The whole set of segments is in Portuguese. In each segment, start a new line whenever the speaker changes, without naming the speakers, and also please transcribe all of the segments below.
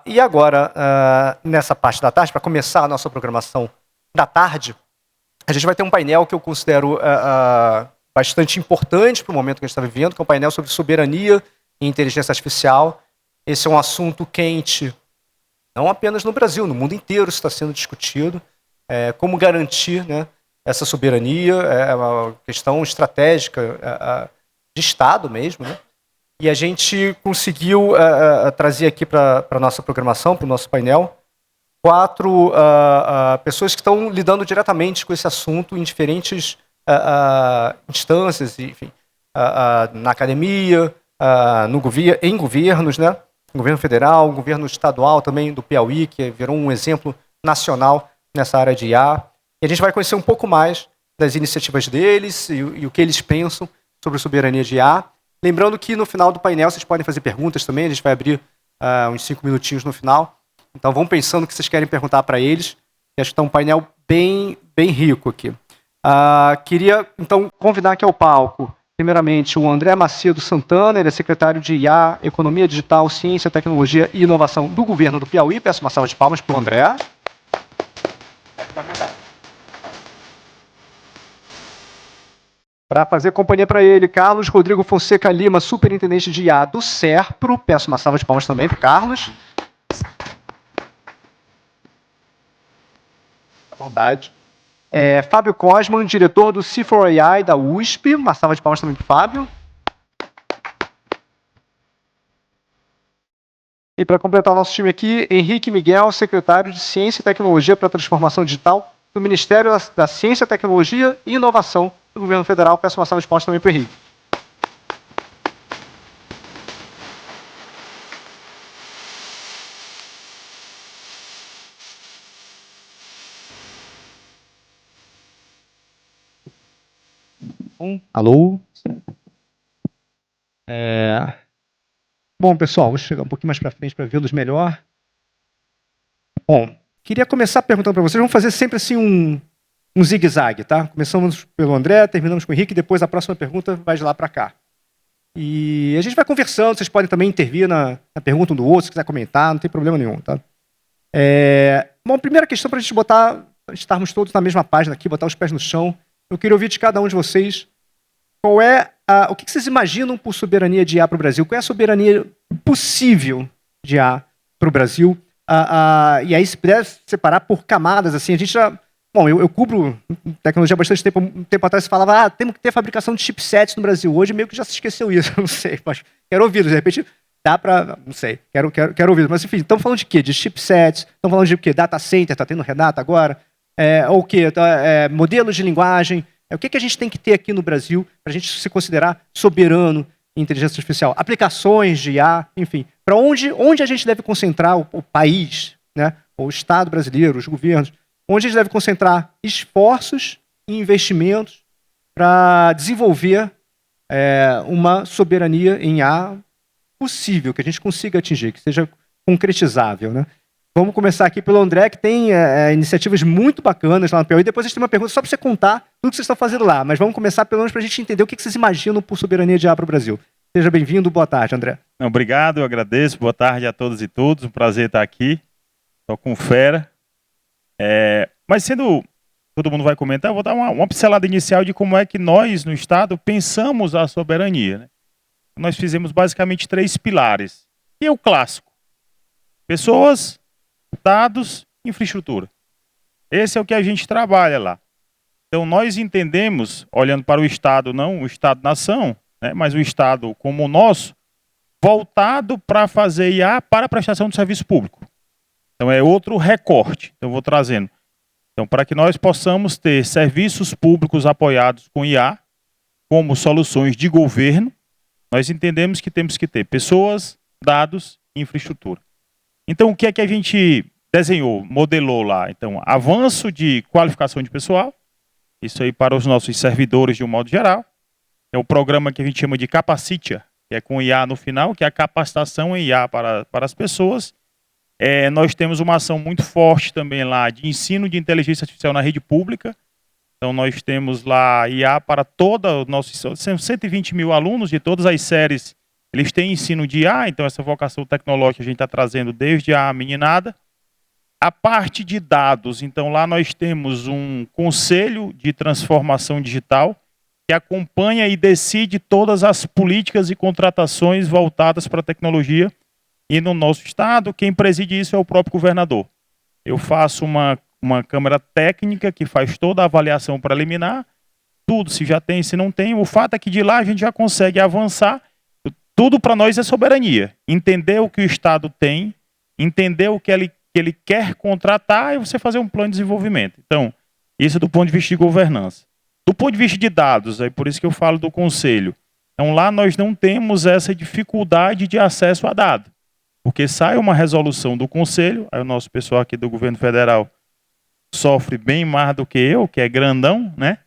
E agora, nessa parte da tarde, para começar a nossa programação da tarde, a gente vai ter um painel que eu considero bastante importante para o momento que a gente está vivendo, que é um painel sobre soberania e inteligência artificial. Esse é um assunto quente, não apenas no Brasil, no mundo inteiro está sendo discutido. Como garantir, né, essa soberania, é uma questão estratégica de Estado mesmo, né? E a gente conseguiu trazer aqui para a nossa programação, para o nosso painel, 4 pessoas que estão lidando diretamente com esse assunto em diferentes instâncias, enfim, na academia, em governos, né? Governo federal, governo estadual também do Piauí, que virou um exemplo nacional nessa área de IA. E a gente vai conhecer um pouco mais das iniciativas deles e o que eles pensam sobre soberania de IA. Lembrando que no final do painel vocês podem fazer perguntas também, a gente vai abrir uns 5 minutinhos no final. Então vão pensando o que vocês querem perguntar para eles. Acho que está um painel bem rico aqui. Queria, então, convidar aqui ao palco, primeiramente, o André Macedo Santana, ele é secretário de IA, Economia Digital, Ciência, Tecnologia e Inovação do Governo do Piauí. Peço uma salva de palmas para o André. Para fazer companhia para ele, Carlos Rodrigo Fonseca Lima, superintendente de IA do SERPRO. Peço uma salva de palmas também para o Carlos. Saudade. Fábio Cosman, diretor do C4AI da USP. Uma salva de palmas também para o Fábio. E para completar o nosso time aqui, Henrique Miguel, secretário de Ciência e Tecnologia para a Transformação Digital do Ministério da Ciência, Tecnologia e Inovação do Governo Federal. Peço uma salva de palmas também para o Henrique. Alô? Bom, pessoal, vou chegar um pouquinho mais para frente para vê-los melhor. Bom, queria começar perguntando para vocês, vamos fazer sempre assim um zigue-zague, tá? Começamos pelo André, terminamos com o Henrique, depois a próxima pergunta vai de lá para cá. E a gente vai conversando, vocês podem também intervir na pergunta um do outro, se quiser comentar, não tem problema nenhum, tá? Bom, primeira questão para a gente estarmos todos na mesma página aqui, botar os pés no chão. Eu queria ouvir de cada um de vocês qual é o que vocês imaginam por soberania de IA para o Brasil? Qual é a soberania possível de IA para o Brasil? E aí, se puder separar por camadas, assim, a gente já... Bom, eu cubro tecnologia há bastante tempo. Um tempo atrás se falava, temos que ter fabricação de chipsets no Brasil. Hoje meio que já se esqueceu isso, não sei. Mas quero ouvir, de repente dá para... Não sei, quero ouvir. Mas enfim, estamos falando de quê? De chipsets, estamos falando de quê? Data center, está tendo Renata agora? Ou o quê? Modelos de linguagem. O que a gente tem que ter aqui no Brasil para a gente se considerar soberano em inteligência artificial? Aplicações de IA, enfim. Para onde a gente deve concentrar o país, né? O Estado brasileiro, os governos, onde a gente deve concentrar esforços e investimentos para desenvolver uma soberania em IA possível, que a gente consiga atingir, que seja concretizável, né? Vamos começar aqui pelo André, que tem iniciativas muito bacanas lá no Piauí. Depois a gente tem uma pergunta só para você contar tudo que vocês estão fazendo lá. Mas vamos começar pelo menos para a gente entender o que vocês imaginam por soberania de IA para o Brasil. Seja bem-vindo, boa tarde, André.
Obrigado, eu agradeço. Boa tarde a todos e todas. Um prazer estar aqui. Estou com fera. Mas sendo todo mundo vai comentar, eu vou dar uma pincelada inicial de como é que nós, no Estado, pensamos a soberania, né? Nós fizemos basicamente 3 pilares. E é o clássico. Pessoas, dados, infraestrutura. Esse é o que a gente trabalha lá. Então nós entendemos, olhando para o Estado, não o Estado-nação, né, mas o Estado como o nosso, voltado para fazer IA para a prestação de serviço público. Então é outro recorte, então eu vou trazendo. Então para que nós possamos ter serviços públicos apoiados com IA, como soluções de governo, nós entendemos que temos que ter pessoas, dados e infraestrutura. Então o que é que a gente desenhou, modelou lá? Então, avanço de qualificação de pessoal, isso aí para os nossos servidores de um modo geral. É o programa que a gente chama de Capacitia, que é com IA no final, que é a capacitação em IA para as pessoas. Nós temos uma ação muito forte também lá de ensino de inteligência artificial na rede pública. Então nós temos lá IA para toda os nossos 120 mil alunos de todas as séries eles têm ensino de IA, então essa vocação tecnológica a gente está trazendo desde a meninada. A parte de dados, então lá nós temos um conselho de transformação digital que acompanha e decide todas as políticas e contratações voltadas para a tecnologia. E no nosso estado, quem preside isso é o próprio governador. Eu faço uma câmara técnica que faz toda a avaliação preliminar, tudo, se já tem, se não tem. O fato é que de lá a gente já consegue avançar. Tudo para nós é soberania. Entender o que o estado tem, entender o que ele quer contratar e você fazer um plano de desenvolvimento. Então, isso é do ponto de vista de governança. Do ponto de vista de dados, é por isso que eu falo do conselho. Então, lá nós não temos essa dificuldade de acesso a dados. Porque sai uma resolução do conselho, aí o nosso pessoal aqui do governo federal sofre bem mais do que eu, que é grandão, né?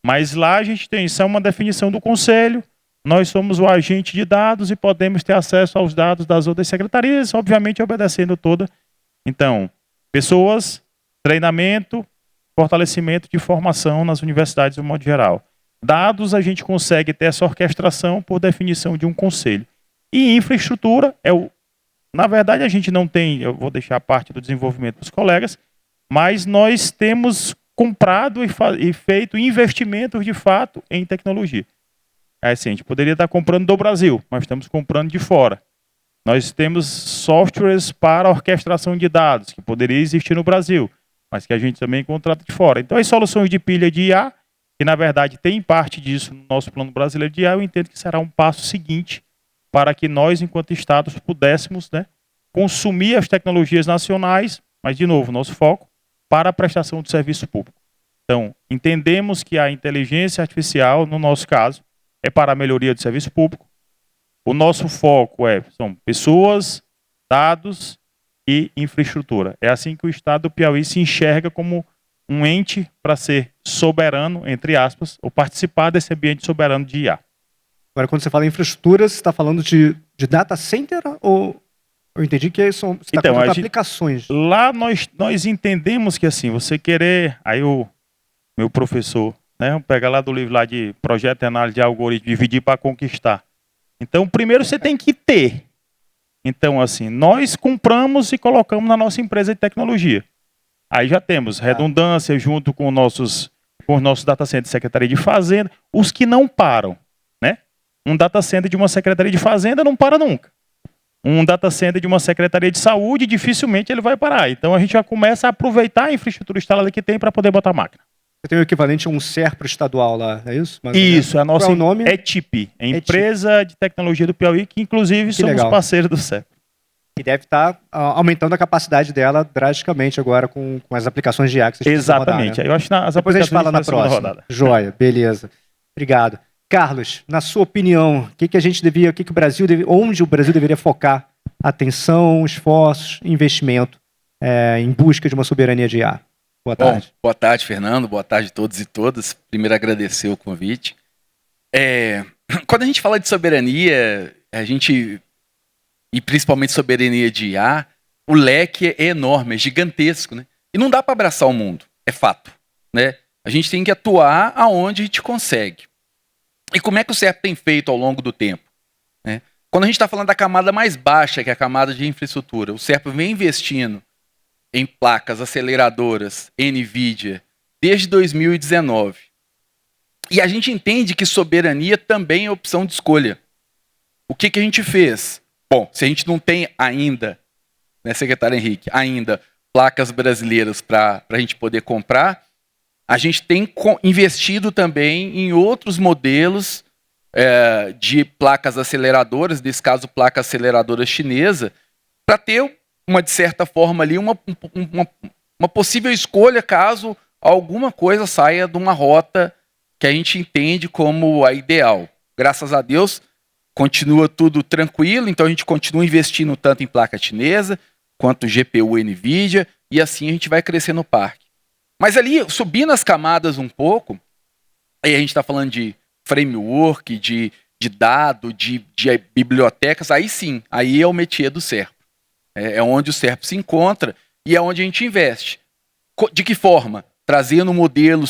Mas lá a gente tem, isso é uma definição do conselho, nós somos o agente de dados e podemos ter acesso aos dados das outras secretarias, obviamente obedecendo toda. Então, pessoas, treinamento, fortalecimento de formação nas universidades de modo geral. Dados, a gente consegue ter essa orquestração por definição de um conselho. E infraestrutura, na verdade a gente não tem, eu vou deixar a parte do desenvolvimento para os colegas, mas nós temos comprado e feito investimentos de fato em tecnologia. Assim, a gente poderia estar comprando do Brasil, mas estamos comprando de fora. Nós temos softwares para orquestração de dados, que poderia existir no Brasil, mas que a gente também contrata de fora. Então, as soluções de pilha de IA, que na verdade tem parte disso no nosso plano brasileiro de IA, eu entendo que será um passo seguinte para que nós, enquanto estados, pudéssemos, né, consumir as tecnologias nacionais, mas, de novo, nosso foco, para a prestação do serviço público. Então, entendemos que a inteligência artificial, no nosso caso, é para a melhoria do serviço público. O nosso foco são pessoas, dados e infraestrutura. É assim que o Estado do Piauí se enxerga como um ente para ser soberano, entre aspas, ou participar desse ambiente soberano de IA.
Agora, quando você fala em infraestrutura, você está falando de data center ou eu entendi que você está falando de aplicações?
Lá nós entendemos que assim, você querer, aí o meu professor, né, pega lá do livro lá de projeto e análise de algoritmo, dividir para conquistar. Então, primeiro você tem que ter. Então, assim, nós compramos e colocamos na nossa empresa de tecnologia. Aí já temos redundância junto com os nossos data centers de Secretaria de Fazenda, os que não param, né? Um data center de uma Secretaria de Fazenda não para nunca. Um data center de uma Secretaria de Saúde, dificilmente ele vai parar. Então, a gente já começa a aproveitar a infraestrutura instalada que tem para poder botar a máquina.
Você tem o equivalente a um SERPRO estadual lá, é isso?
Isso, a nossa
Qual é o nome?
ETIP, a Empresa de Tecnologia do Piauí, que inclusive somos parceiros do SERPRO.
E deve estar aumentando a capacidade dela drasticamente agora com as aplicações de IA que vocês
Exatamente.
rodar, né?
Aí eu acho que as
Depois a gente fala na próxima.
Rodada.
Joia, beleza. Obrigado. Carlos, na sua opinião, onde o Brasil deveria focar atenção, esforços, investimento em busca de uma soberania de IA? Boa tarde.
Bom, boa tarde, Fernando. Boa tarde a todos e todas. Primeiro, agradecer o convite. Quando a gente fala de soberania, e principalmente soberania de IA, o leque é enorme, é gigantesco, né? E não dá para abraçar o mundo, é fato, né? A gente tem que atuar aonde a gente consegue. E como é que o SERP tem feito ao longo do tempo, né? Quando a gente está falando da camada mais baixa, que é a camada de infraestrutura, o SERP vem investindo em placas aceleradoras NVIDIA desde 2019. E a gente entende que soberania também é opção de escolha. O que a gente fez? Bom, se a gente não tem ainda, né, secretário Henrique, ainda placas brasileiras para a gente poder comprar, a gente tem investido também em outros modelos de placas aceleradoras, nesse caso, placa aceleradora chinesa, para ter de certa forma ali, uma possível escolha caso alguma coisa saia de uma rota que a gente entende como a ideal. Graças a Deus, continua tudo tranquilo, então a gente continua investindo tanto em placa chinesa, quanto GPU NVIDIA, e assim a gente vai crescer no parque. Mas ali, subindo as camadas um pouco, aí a gente está falando de framework, de dado, de bibliotecas, aí sim, aí é o métier do SERP. É onde o SERP se encontra e é onde a gente investe. De que forma? Trazendo um modelo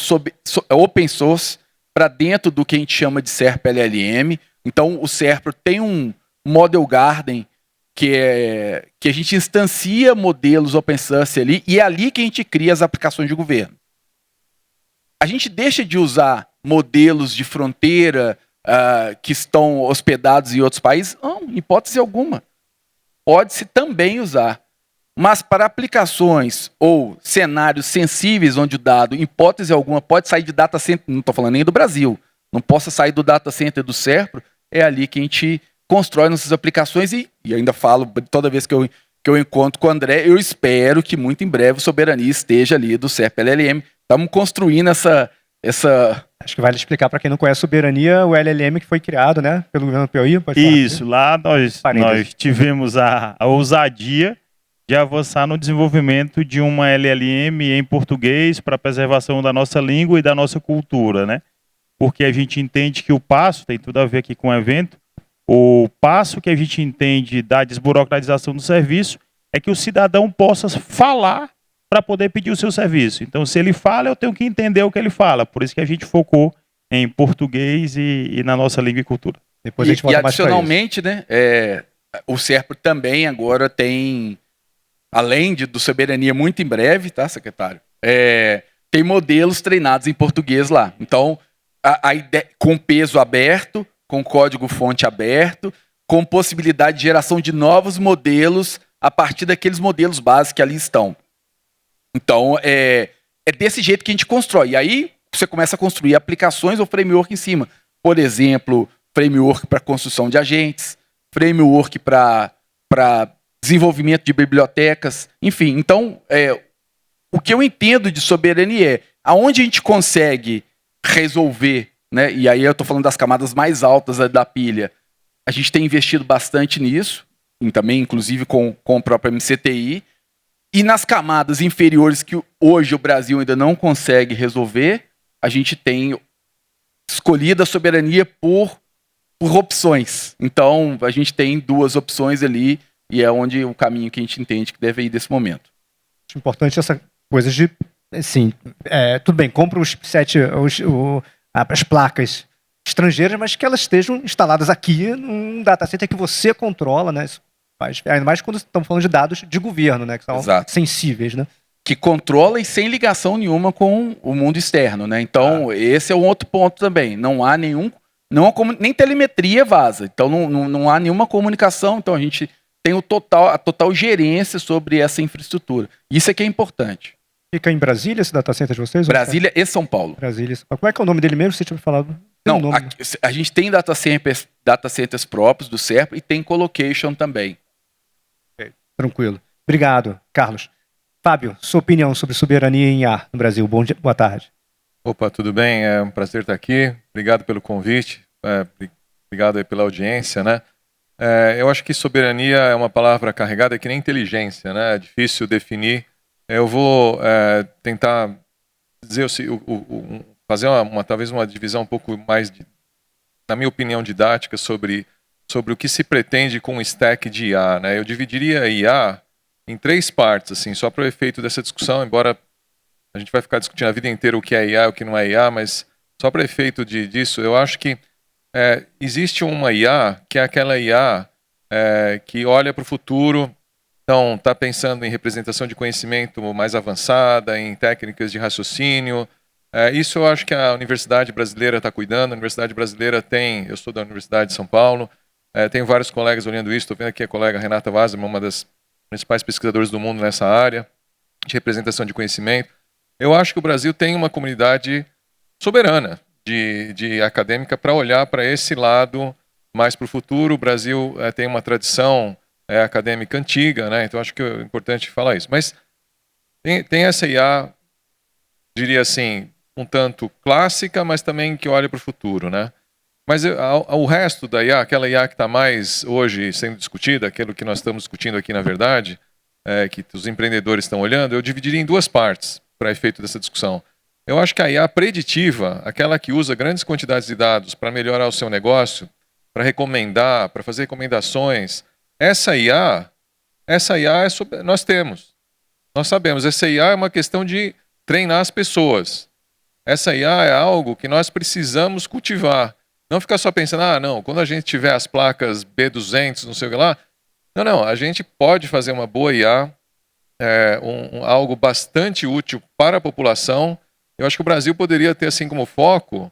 open source para dentro do que a gente chama de SERP LLM. Então, o SERP tem Model Garden, que a gente instancia modelos open source ali, e é ali que a gente cria as aplicações de governo. A gente deixa de usar modelos de fronteira que estão hospedados em outros países? Não, em hipótese alguma. Pode-se também usar. Mas para aplicações ou cenários sensíveis, onde o dado, em hipótese alguma, pode sair de data center, não estou falando nem do Brasil, não possa sair do data center do SERPRO, é ali que a gente constrói nossas aplicações e ainda falo, toda vez que eu encontro com o André, eu espero que muito em breve o Soberania esteja ali do SERP LLM. Estamos construindo essa...
Acho que vale explicar para quem não conhece Soberania, o LLM que foi criado, né, pelo governo do Piauí.
Isso, lá nós tivemos a ousadia de avançar no desenvolvimento de uma LLM em português para a preservação da nossa língua e da nossa cultura, né? Porque a gente entende que o passo, tem tudo a ver aqui com o evento, o passo que a gente entende da desburocratização do serviço é que o cidadão possa falar para poder pedir o seu serviço. Então, se ele fala, eu tenho que entender o que ele fala. Por isso que a gente focou em português e na nossa língua e cultura.
Depois a gente volta mais
adicionalmente, né, o SERPRO também agora tem, além do Soberania muito em breve, tá, secretário? Tem modelos treinados em português lá. Então, a ideia, com peso aberto, com código-fonte aberto, com possibilidade de geração de novos modelos a partir daqueles modelos básicos que ali estão. Então, é desse jeito que a gente constrói. E aí, você começa a construir aplicações ou framework em cima. Por exemplo, framework para construção de agentes, framework para desenvolvimento de bibliotecas, enfim. Então, o que eu entendo de soberania é aonde a gente consegue resolver, né? E aí eu estou falando das camadas mais altas da pilha. A gente tem investido bastante nisso, e também, inclusive, com o próprio MCTI. E nas camadas inferiores que hoje o Brasil ainda não consegue resolver, a gente tem escolhido a soberania por opções. Então, a gente tem 2 opções ali, e é onde o caminho que a gente entende que deve ir desse momento.
Acho importante essa coisa de, assim, tudo bem, compra o chipset, as placas estrangeiras, mas que elas estejam instaladas aqui num data center que você controla, né? Ainda mais quando estamos falando de dados de governo, né? Que são sensíveis, né?
Que controla e sem ligação nenhuma com o mundo externo, né? Então, esse é um outro ponto também. Não há nem telemetria vaza. Então, não há nenhuma comunicação. Então, a gente tem a total gerência sobre essa infraestrutura. Isso é que é importante.
Fica em Brasília esse data center de vocês?
Brasília e São Paulo.
Brasília. Como é que é o nome dele mesmo? Você tinha me falado.
Não, a gente tem data centers próprios do SERPRO e tem colocation também.
Tranquilo. Obrigado, Carlos. Fábio, sua opinião sobre soberania em IA no Brasil. Boa tarde.
Opa, tudo bem? É um prazer estar aqui. Obrigado pelo convite. Obrigado aí pela audiência, né? Eu acho que soberania é uma palavra carregada que nem inteligência, né? É difícil definir. Eu vou tentar dizer, fazer talvez uma divisão um pouco mais, na minha opinião, didática sobre o que se pretende com o stack de IA, né? Eu dividiria a IA em 3 partes, assim, só para o efeito dessa discussão, embora a gente vai ficar discutindo a vida inteira o que é IA e o que não é IA, mas só para o efeito disso, eu acho que existe uma IA que é aquela IA que olha para o futuro, então está pensando em representação de conhecimento mais avançada, em técnicas de raciocínio. Isso eu acho que a Universidade Brasileira está cuidando. A Universidade Brasileira eu sou da Universidade de São Paulo, tenho vários colegas olhando isso, estou vendo aqui a colega Renata Wasserman, uma das principais pesquisadoras do mundo nessa área de representação de conhecimento. Eu acho que o Brasil tem uma comunidade soberana de acadêmica para olhar para esse lado mais para o futuro. O Brasil tem uma tradição acadêmica antiga, né? Então acho que é importante falar isso. Mas tem essa IA, diria assim, um tanto clássica, mas também que olha para o futuro, né? Mas o resto da IA, aquela IA que está mais hoje sendo discutida, aquilo que nós estamos discutindo aqui na verdade, que os empreendedores estão olhando, eu dividiria em 2 partes para efeito dessa discussão. Eu acho que a IA preditiva, aquela que usa grandes quantidades de dados para melhorar o seu negócio, para recomendar, para fazer recomendações, essa IA nós temos. Nós sabemos, essa IA é uma questão de treinar as pessoas. Essa IA é algo que nós precisamos cultivar. Não ficar só pensando, não, quando a gente tiver as placas B200, não sei o que lá. Não, a gente pode fazer uma boa IA, algo bastante útil para a população. Eu acho que o Brasil poderia ter assim como foco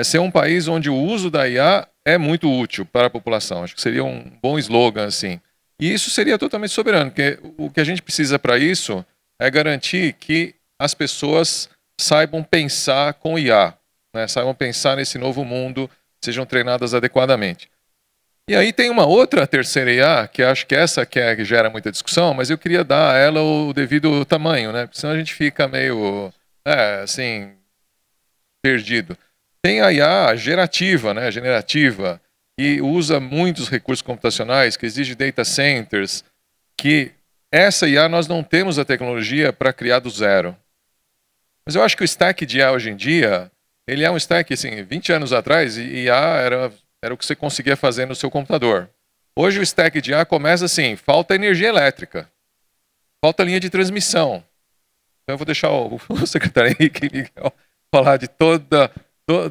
ser um país onde o uso da IA é muito útil para a população. Acho que seria um bom slogan assim. E isso seria totalmente soberano, porque o que a gente precisa para isso é garantir que as pessoas saibam pensar com IA, né? Saibam pensar nesse novo mundo, sejam treinadas adequadamente. E aí tem uma outra terceira IA, que acho que essa que gera muita discussão, mas eu queria dar a ela o devido tamanho, né? Porque senão a gente fica meio, assim, perdido. Tem a IA gerativa, né? Generativa, que usa muitos recursos computacionais, que exige data centers, que essa IA nós não temos a tecnologia para criar do zero. Mas eu acho que o stack de IA hoje em dia, ele é um stack, assim, 20 anos atrás, IA era o que você conseguia fazer no seu computador. Hoje o stack de IA começa assim, falta energia elétrica, falta linha de transmissão. Então eu vou deixar o secretário Henrique falar de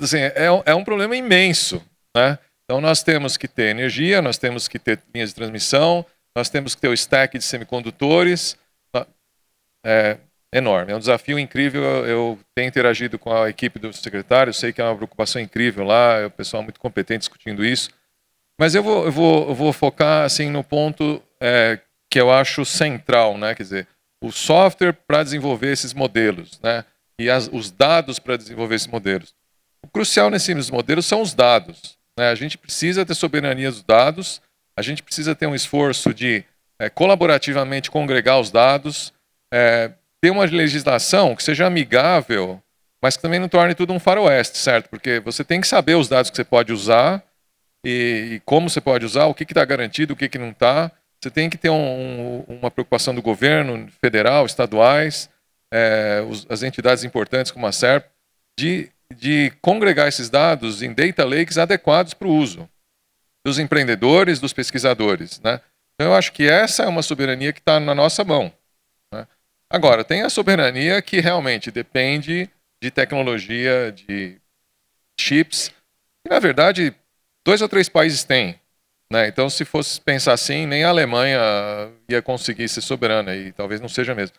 assim, é um problema imenso, né? Então nós temos que ter energia, nós temos que ter linhas de transmissão, nós temos que ter o stack de semicondutores. É enorme, é um desafio incrível. Eu tenho interagido com a equipe do secretário, sei que é uma preocupação incrível lá, é um pessoal muito competente discutindo isso. Mas eu vou focar assim no ponto que eu acho central, né? Quer dizer, o software para desenvolver esses modelos, né? E os dados para desenvolver esses modelos. O crucial nesses modelos são os dados, né? A gente precisa ter soberania dos dados, a gente precisa ter um esforço de colaborativamente congregar os dados, ter uma legislação que seja amigável, mas que também não torne tudo um faroeste, certo? Porque você tem que saber os dados que você pode usar e como você pode usar, o que está garantido, o que não está. Você tem que ter uma preocupação do governo federal, estaduais, as entidades importantes como a SERP, de congregar esses dados em data lakes adequados para o uso dos empreendedores, dos pesquisadores, né? Então eu acho que essa é uma soberania que está na nossa mão, né? Agora, tem a soberania que realmente depende de tecnologia, de chips, que na verdade 2 ou 3 países têm, né? Então se fosse pensar assim, nem a Alemanha ia conseguir ser soberana, e talvez não seja mesmo.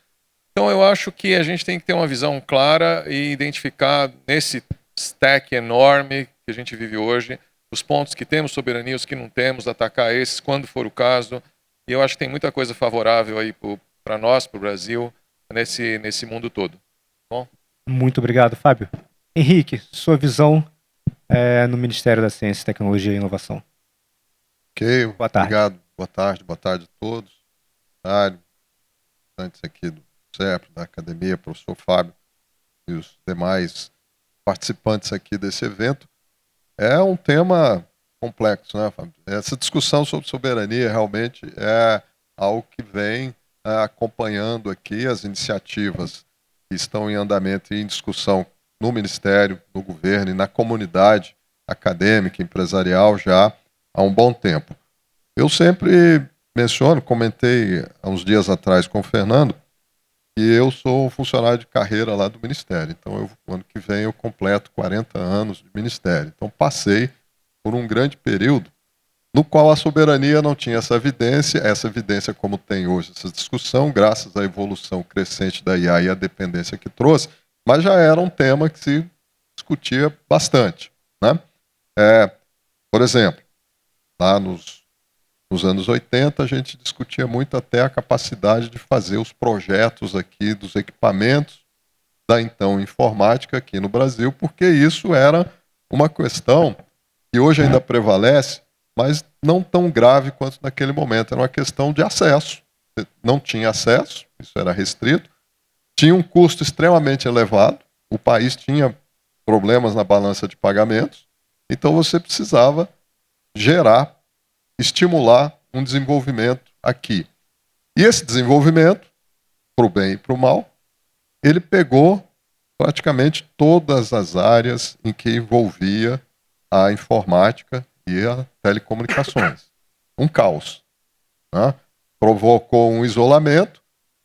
Então eu acho que a gente tem que ter uma visão clara e identificar nesse stack enorme que a gente vive hoje, os pontos que temos soberania, os que não temos, atacar esses quando for o caso. E eu acho que tem muita coisa favorável aí para nós, para o Brasil, nesse mundo todo. Bom?
Muito obrigado, Fábio. Henrique, sua visão no Ministério da Ciência, Tecnologia e Inovação.
Ok,
Boa tarde.
obrigado. Boa tarde a todos. Antes aqui do CEP, da academia, professor Fábio e os demais participantes aqui desse evento. É um tema complexo, né, Fábio? Essa discussão sobre soberania realmente é algo que vem acompanhando aqui as iniciativas que estão em andamento e em discussão no Ministério, no governo e na comunidade acadêmica, empresarial já há um bom tempo. Eu sempre menciono, comentei há uns dias atrás com o Fernando, que eu sou um funcionário de carreira lá do Ministério. Então, ano que vem eu completo 40 anos de Ministério. Então, passei por um grande período no qual a soberania não tinha essa evidência como tem hoje, essa discussão, graças à evolução crescente da IA e à dependência que trouxe, mas já era um tema que se discutia bastante, né? Por exemplo, lá nos anos 80, a gente discutia muito até a capacidade de fazer os projetos aqui dos equipamentos da então informática aqui no Brasil, porque isso era uma questão que hoje ainda prevalece, mas não tão grave quanto naquele momento. Era uma questão de acesso. Não tinha acesso, isso era restrito, tinha um custo extremamente elevado, o país tinha problemas na balança de pagamentos, então você precisava estimular um desenvolvimento aqui. E esse desenvolvimento, para o bem e para o mal, ele pegou praticamente todas as áreas em que envolvia a informática e as telecomunicações. Um caos, né? Provocou um isolamento,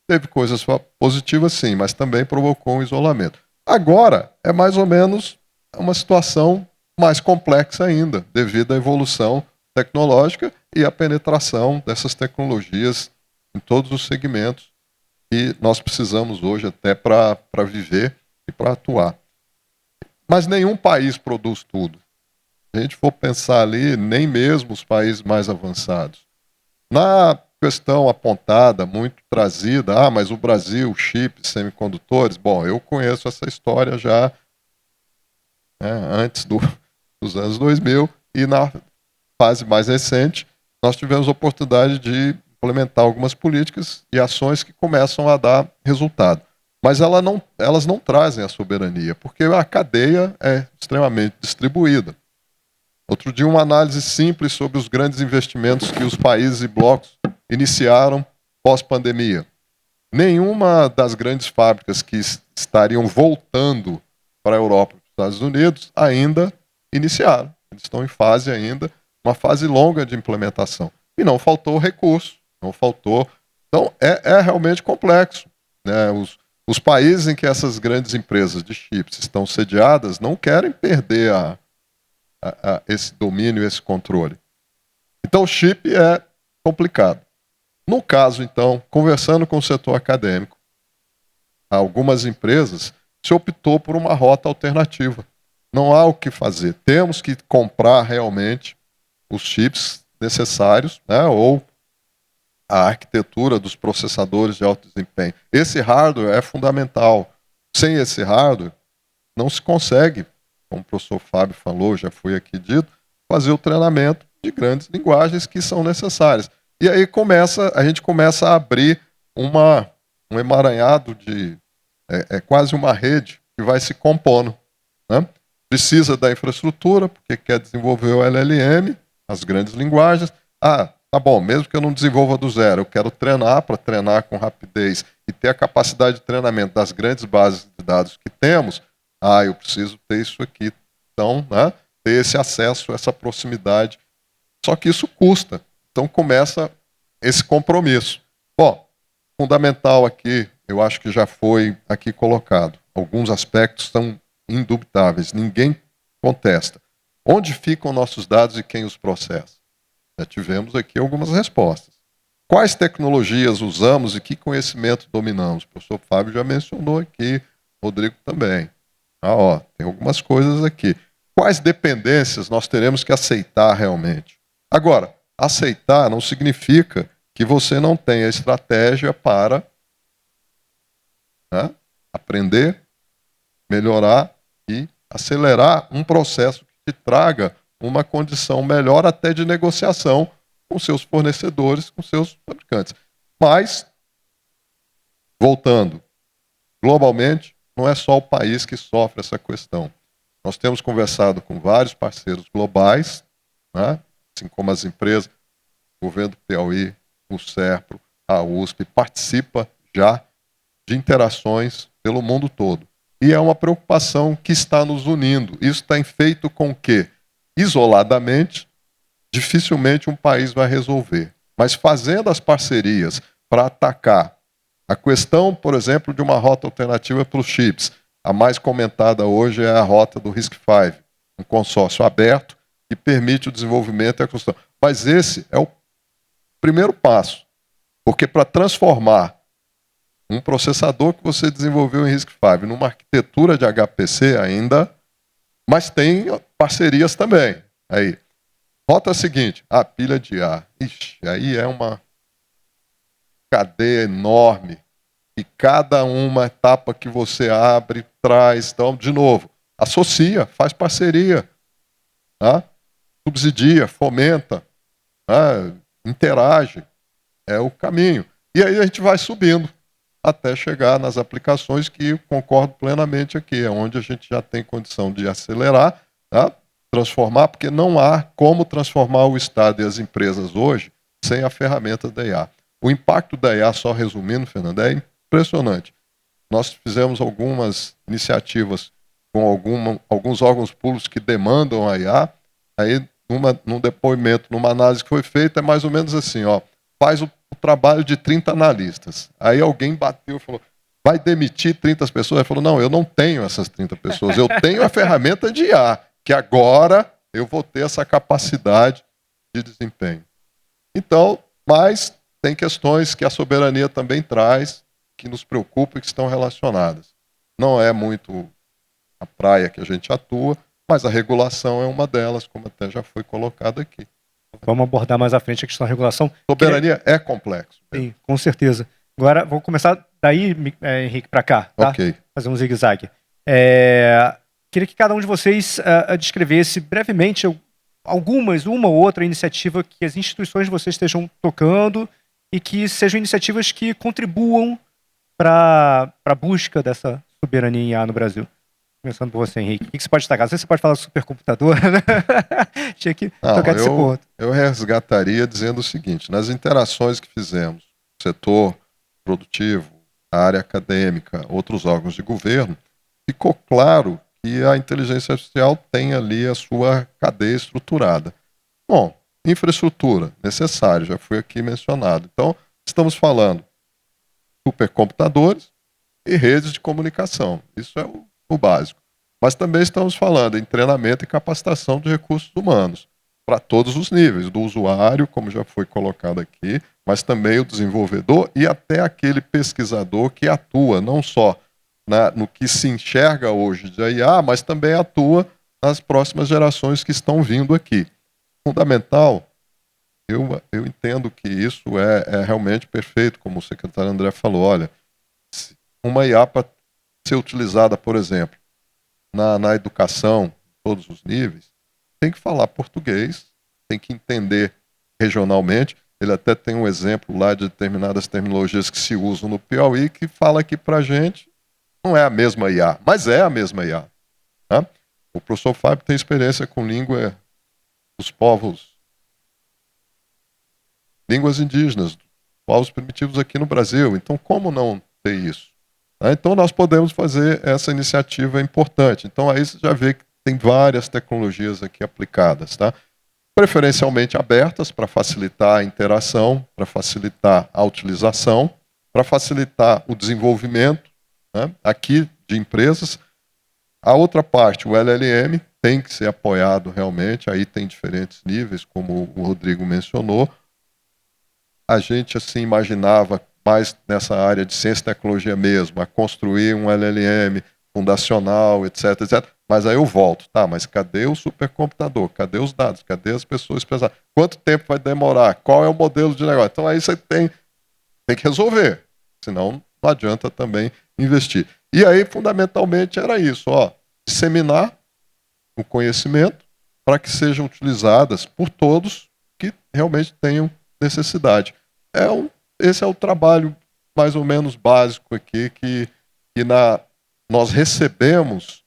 teve coisas positivas sim, mas também provocou um isolamento. Agora é mais ou menos uma situação mais complexa ainda, devido à evolução tecnológica e à penetração dessas tecnologias em todos os segmentos que nós precisamos hoje até para viver e para atuar. Mas nenhum país produz tudo. Se a gente for pensar ali, nem mesmo os países mais avançados. Na questão apontada, muito trazida, mas o Brasil, chips, semicondutores, bom, eu conheço essa história já antes dos anos 2000, e na fase mais recente, nós tivemos a oportunidade de implementar algumas políticas e ações que começam a dar resultado. Mas elas não trazem a soberania, porque a cadeia é extremamente distribuída. Outro dia, uma análise simples sobre os grandes investimentos que os países e blocos iniciaram pós-pandemia. Nenhuma das grandes fábricas que estariam voltando para a Europa e para os Estados Unidos ainda iniciaram. Eles estão em fase ainda, uma fase longa de implementação. E não faltou recurso, não faltou. Então, é realmente complexo, né? Os países em que essas grandes empresas de chips estão sediadas não querem perder esse domínio, esse controle. Então, o chip é complicado. No caso, então, conversando com o setor acadêmico, algumas empresas se optou por uma rota alternativa. Não há o que fazer. Temos que comprar realmente os chips necessários, né, ou a arquitetura dos processadores de alto desempenho. Esse hardware é fundamental. Sem esse hardware, não se consegue, como o professor Fábio falou, já foi aqui dito, fazer o treinamento de grandes linguagens que são necessárias. E aí a gente começa a abrir um emaranhado de... quase uma rede que vai se compondo, né? Precisa da infraestrutura, porque quer desenvolver o LLM, as grandes linguagens. Tá bom, mesmo que eu não desenvolva do zero, eu quero treinar para treinar com rapidez e ter a capacidade de treinamento das grandes bases de dados que temos. Eu preciso ter isso aqui. Então, né, ter esse acesso, essa proximidade. Só que isso custa. Então começa esse compromisso. Bom, fundamental aqui, eu acho que já foi aqui colocado. Alguns aspectos são indubitáveis, ninguém contesta. Onde ficam nossos dados e quem os processa? Já tivemos aqui algumas respostas. Quais tecnologias usamos e que conhecimento dominamos? O professor Fábio já mencionou aqui, Rodrigo também. Tem algumas coisas aqui. Quais dependências nós teremos que aceitar realmente? Agora, aceitar não significa que você não tenha estratégia para aprender, melhorar e acelerar um processo que te traga uma condição melhor até de negociação com seus fornecedores, com seus fabricantes. Mas, voltando, globalmente, não é só o país que sofre essa questão. Nós temos conversado com vários parceiros globais, né? Assim como as empresas, o governo do Piauí, o SERPRO, a USP, participa já de interações pelo mundo todo. E é uma preocupação que está nos unindo. Isso tem feito com que, isoladamente, dificilmente um país vai resolver. Mas fazendo as parcerias para atacar a questão, por exemplo, de uma rota alternativa para os chips, a mais comentada hoje é a rota do RISC-V, um consórcio aberto que permite o desenvolvimento e a construção. Mas esse é o primeiro passo, porque para transformar um processador que você desenvolveu em RISC-V numa arquitetura de HPC ainda, mas tem parcerias também. Aí, rota seguinte, a pilha de ar. Aí é uma cadeia enorme. E cada uma etapa que você abre, traz, então, de novo, associa, faz parceria, tá? Subsidia, fomenta, tá? Interage. É o caminho. E aí a gente vai subindo até chegar nas aplicações que eu concordo plenamente aqui, é onde a gente já tem condição de acelerar, tá? Transformar, porque não há como transformar o Estado e as empresas hoje sem a ferramenta da IA. O impacto da IA, só resumindo, Fernando, é impressionante. Nós fizemos algumas iniciativas com alguns órgãos públicos que demandam a IA, aí num depoimento, numa análise que foi feita, é mais ou menos assim, faz o trabalho de 30 analistas. Aí alguém bateu e falou, vai demitir 30 pessoas? Ele falou, não, eu não tenho essas 30 pessoas, eu tenho a ferramenta de IA, que porque agora eu vou ter essa capacidade de desempenho. Então, mas tem questões que a soberania também traz, que nos preocupam e que estão relacionadas. Não é muito a praia que a gente atua, mas a regulação é uma delas, como até já foi colocado aqui.
Vamos abordar mais à frente a questão da regulação.
Soberania é complexo.
Sim, com certeza. Agora, vou começar daí, Henrique, para cá, tá?
Ok.
Fazer um zigue-zague. Queria que cada um de vocês descrevesse brevemente uma ou outra iniciativa que as instituições de vocês estejam tocando e que sejam iniciativas que contribuam para a busca dessa soberania em IA no Brasil. Começando por você, Henrique. O que você pode destacar? Às vezes você pode falar supercomputador, né? Tinha que tocar desse ponto.
Eu resgataria dizendo o seguinte: nas interações que fizemos, setor produtivo, a área acadêmica, outros órgãos de governo, ficou claro que a inteligência artificial tem ali a sua cadeia estruturada. Bom, infraestrutura, necessário, já foi aqui mencionado. Então, estamos falando supercomputadores e redes de comunicação. Isso é o básico. Mas também estamos falando em treinamento e capacitação de recursos humanos, para todos os níveis, do usuário, como já foi colocado aqui, mas também o desenvolvedor e até aquele pesquisador que atua não só no que se enxerga hoje de IA, mas também atua nas próximas gerações que estão vindo aqui. Fundamental, eu entendo que isso é realmente perfeito, como o secretário André falou. Olha, uma IA para ser utilizada, por exemplo, na educação, em todos os níveis, tem que falar português, tem que entender regionalmente. Ele até tem um exemplo lá de determinadas terminologias que se usam no Piauí, que fala aqui para a gente, não é a mesma IA, mas é a mesma IA. Tá? O professor Fábio tem experiência com língua dos povos, línguas indígenas, povos primitivos aqui no Brasil. Então, como não ter isso? Tá? Então, nós podemos fazer essa iniciativa importante. Então, aí você já vê que tem várias tecnologias aqui aplicadas, tá? Preferencialmente abertas para facilitar a interação, para facilitar a utilização, para facilitar o desenvolvimento, né, aqui de empresas. A outra parte, o LLM, tem que ser apoiado realmente, aí tem diferentes níveis, como o Rodrigo mencionou. A gente assim imaginava mais nessa área de ciência e tecnologia mesmo, a construir um LLM fundacional, etc, etc. Mas aí eu volto, tá, mas cadê o supercomputador? Cadê os dados? Cadê as pessoas pesadas? Quanto tempo vai demorar? Qual é o modelo de negócio? Então aí você tem que resolver, senão não adianta também investir. E aí, fundamentalmente, era isso, disseminar o conhecimento para que sejam utilizadas por todos que realmente tenham necessidade. Esse é o trabalho mais ou menos básico aqui que nós recebemos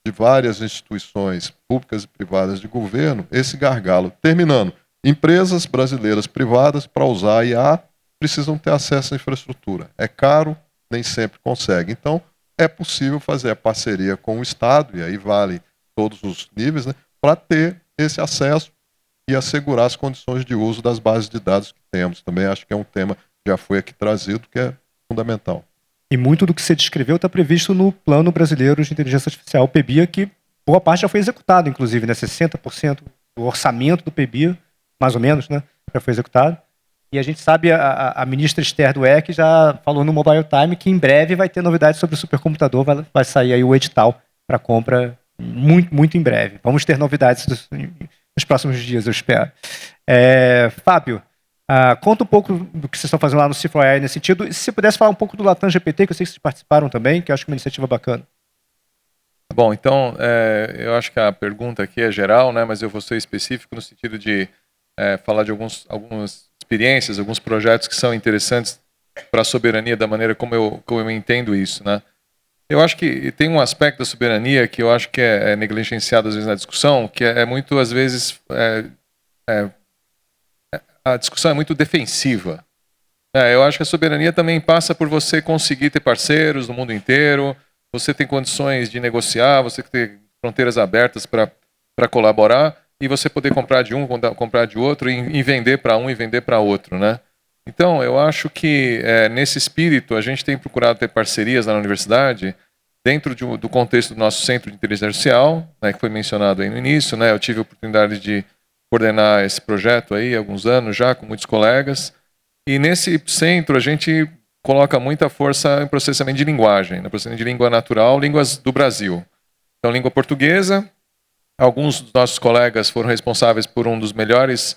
de várias instituições públicas e privadas de governo esse gargalo. Terminando, empresas brasileiras privadas para usar a IA precisam ter acesso à infraestrutura. É caro, nem sempre consegue. Então, é possível fazer a parceria com o Estado, e aí vale todos os níveis, né, para ter esse acesso e assegurar as condições de uso das bases de dados que temos. Também acho que é um tema que já foi aqui trazido, que é fundamental.
E muito do que você descreveu está previsto no Plano Brasileiro de Inteligência Artificial, o PEBIA, que boa parte já foi executado, inclusive, né? 60% do orçamento do PEBIA, mais ou menos, né? Já foi executado. E a gente sabe, a ministra Esther Dweck já falou no Mobile Time que em breve vai ter novidades sobre o supercomputador, vai sair aí o edital para compra muito, muito em breve. Vamos ter novidades nos próximos dias, eu espero. Fábio, conta um pouco do que vocês estão fazendo lá no Cifro.ai nesse sentido. E se você pudesse falar um pouco do Latam GPT, que eu sei que vocês participaram também, que eu acho que é uma iniciativa bacana.
Bom, então, eu acho que a pergunta aqui é geral, né, mas eu vou ser específico no sentido de falar de algumas experiências, alguns projetos que são interessantes para a soberania, da maneira como eu entendo isso, né. Eu acho que tem um aspecto da soberania que eu acho que é negligenciado às vezes na discussão, que é muito, às vezes, a discussão é muito defensiva. Eu acho que a soberania também passa por você conseguir ter parceiros no mundo inteiro, você tem condições de negociar, você ter fronteiras abertas para colaborar e você poder comprar de um, comprar de outro e vender para um e vender para outro, né? Então, eu acho que nesse espírito a gente tem procurado ter parcerias na universidade dentro do contexto do nosso Centro de Inteligência Artificial, né, que foi mencionado aí no início, né, eu tive a oportunidade de coordenar esse projeto aí há alguns anos já, com muitos colegas, e nesse centro a gente coloca muita força em processamento de linguagem, no processamento de língua natural, línguas do Brasil. Então, língua portuguesa, alguns dos nossos colegas foram responsáveis por um dos melhores,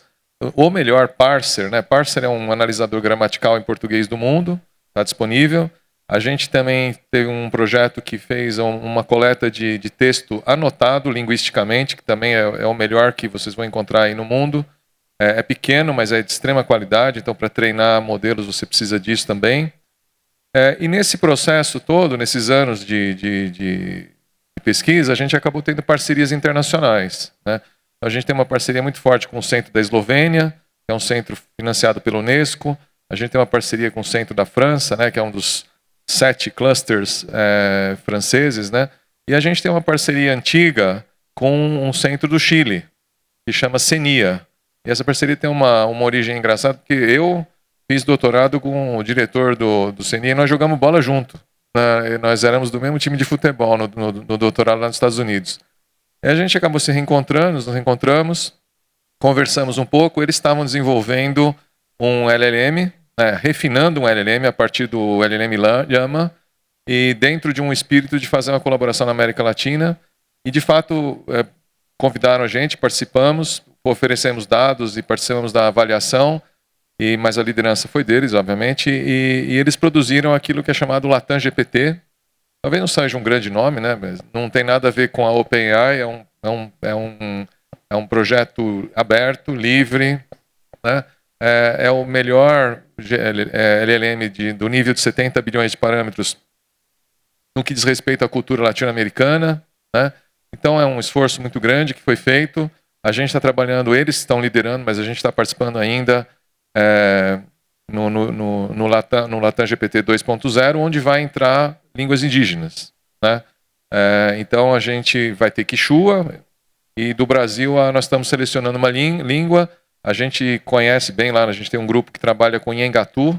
o melhor parser, né? Parser é um analisador gramatical em português do mundo, está disponível. A gente também teve um projeto que fez uma coleta de texto anotado linguisticamente, que também é o melhor que vocês vão encontrar aí no mundo. É pequeno, mas é de extrema qualidade, então para treinar modelos você precisa disso também. E nesse processo todo, nesses anos de pesquisa, a gente acabou tendo parcerias internacionais, né? A gente tem uma parceria muito forte com o Centro da Eslovênia, que é um centro financiado pela Unesco. A gente tem uma parceria com o Centro da França, né, que é um dos 7 clusters franceses, né? E a gente tem uma parceria antiga com um centro do Chile, que chama CENIA. E essa parceria tem uma origem engraçada, porque eu fiz doutorado com o diretor do CENIA e nós jogamos bola junto. Nós éramos do mesmo time de futebol no doutorado lá nos Estados Unidos. E a gente acabou se reencontrando, nos reencontramos, conversamos um pouco, eles estavam desenvolvendo um LLM, refinando um LLM a partir do LLM Llama, e dentro de um espírito de fazer uma colaboração na América Latina, e de fato convidaram a gente, participamos, oferecemos dados e participamos da avaliação, mas a liderança foi deles, obviamente, e eles produziram aquilo que é chamado Latam GPT. Talvez não seja um grande nome, né? Mas não tem nada a ver com a OpenAI, é um projeto aberto, livre, né? É o melhor LLM do nível de 70 bilhões de parâmetros no que diz respeito à cultura latino-americana, né? Então é um esforço muito grande que foi feito. A gente está trabalhando, eles estão liderando, mas a gente está participando ainda no Latam GPT 2.0, onde vai entrar línguas indígenas, né? Então a gente vai ter Quechua, e do Brasil nós estamos selecionando uma língua. A gente conhece bem lá, a gente tem um grupo que trabalha com Nhengatu.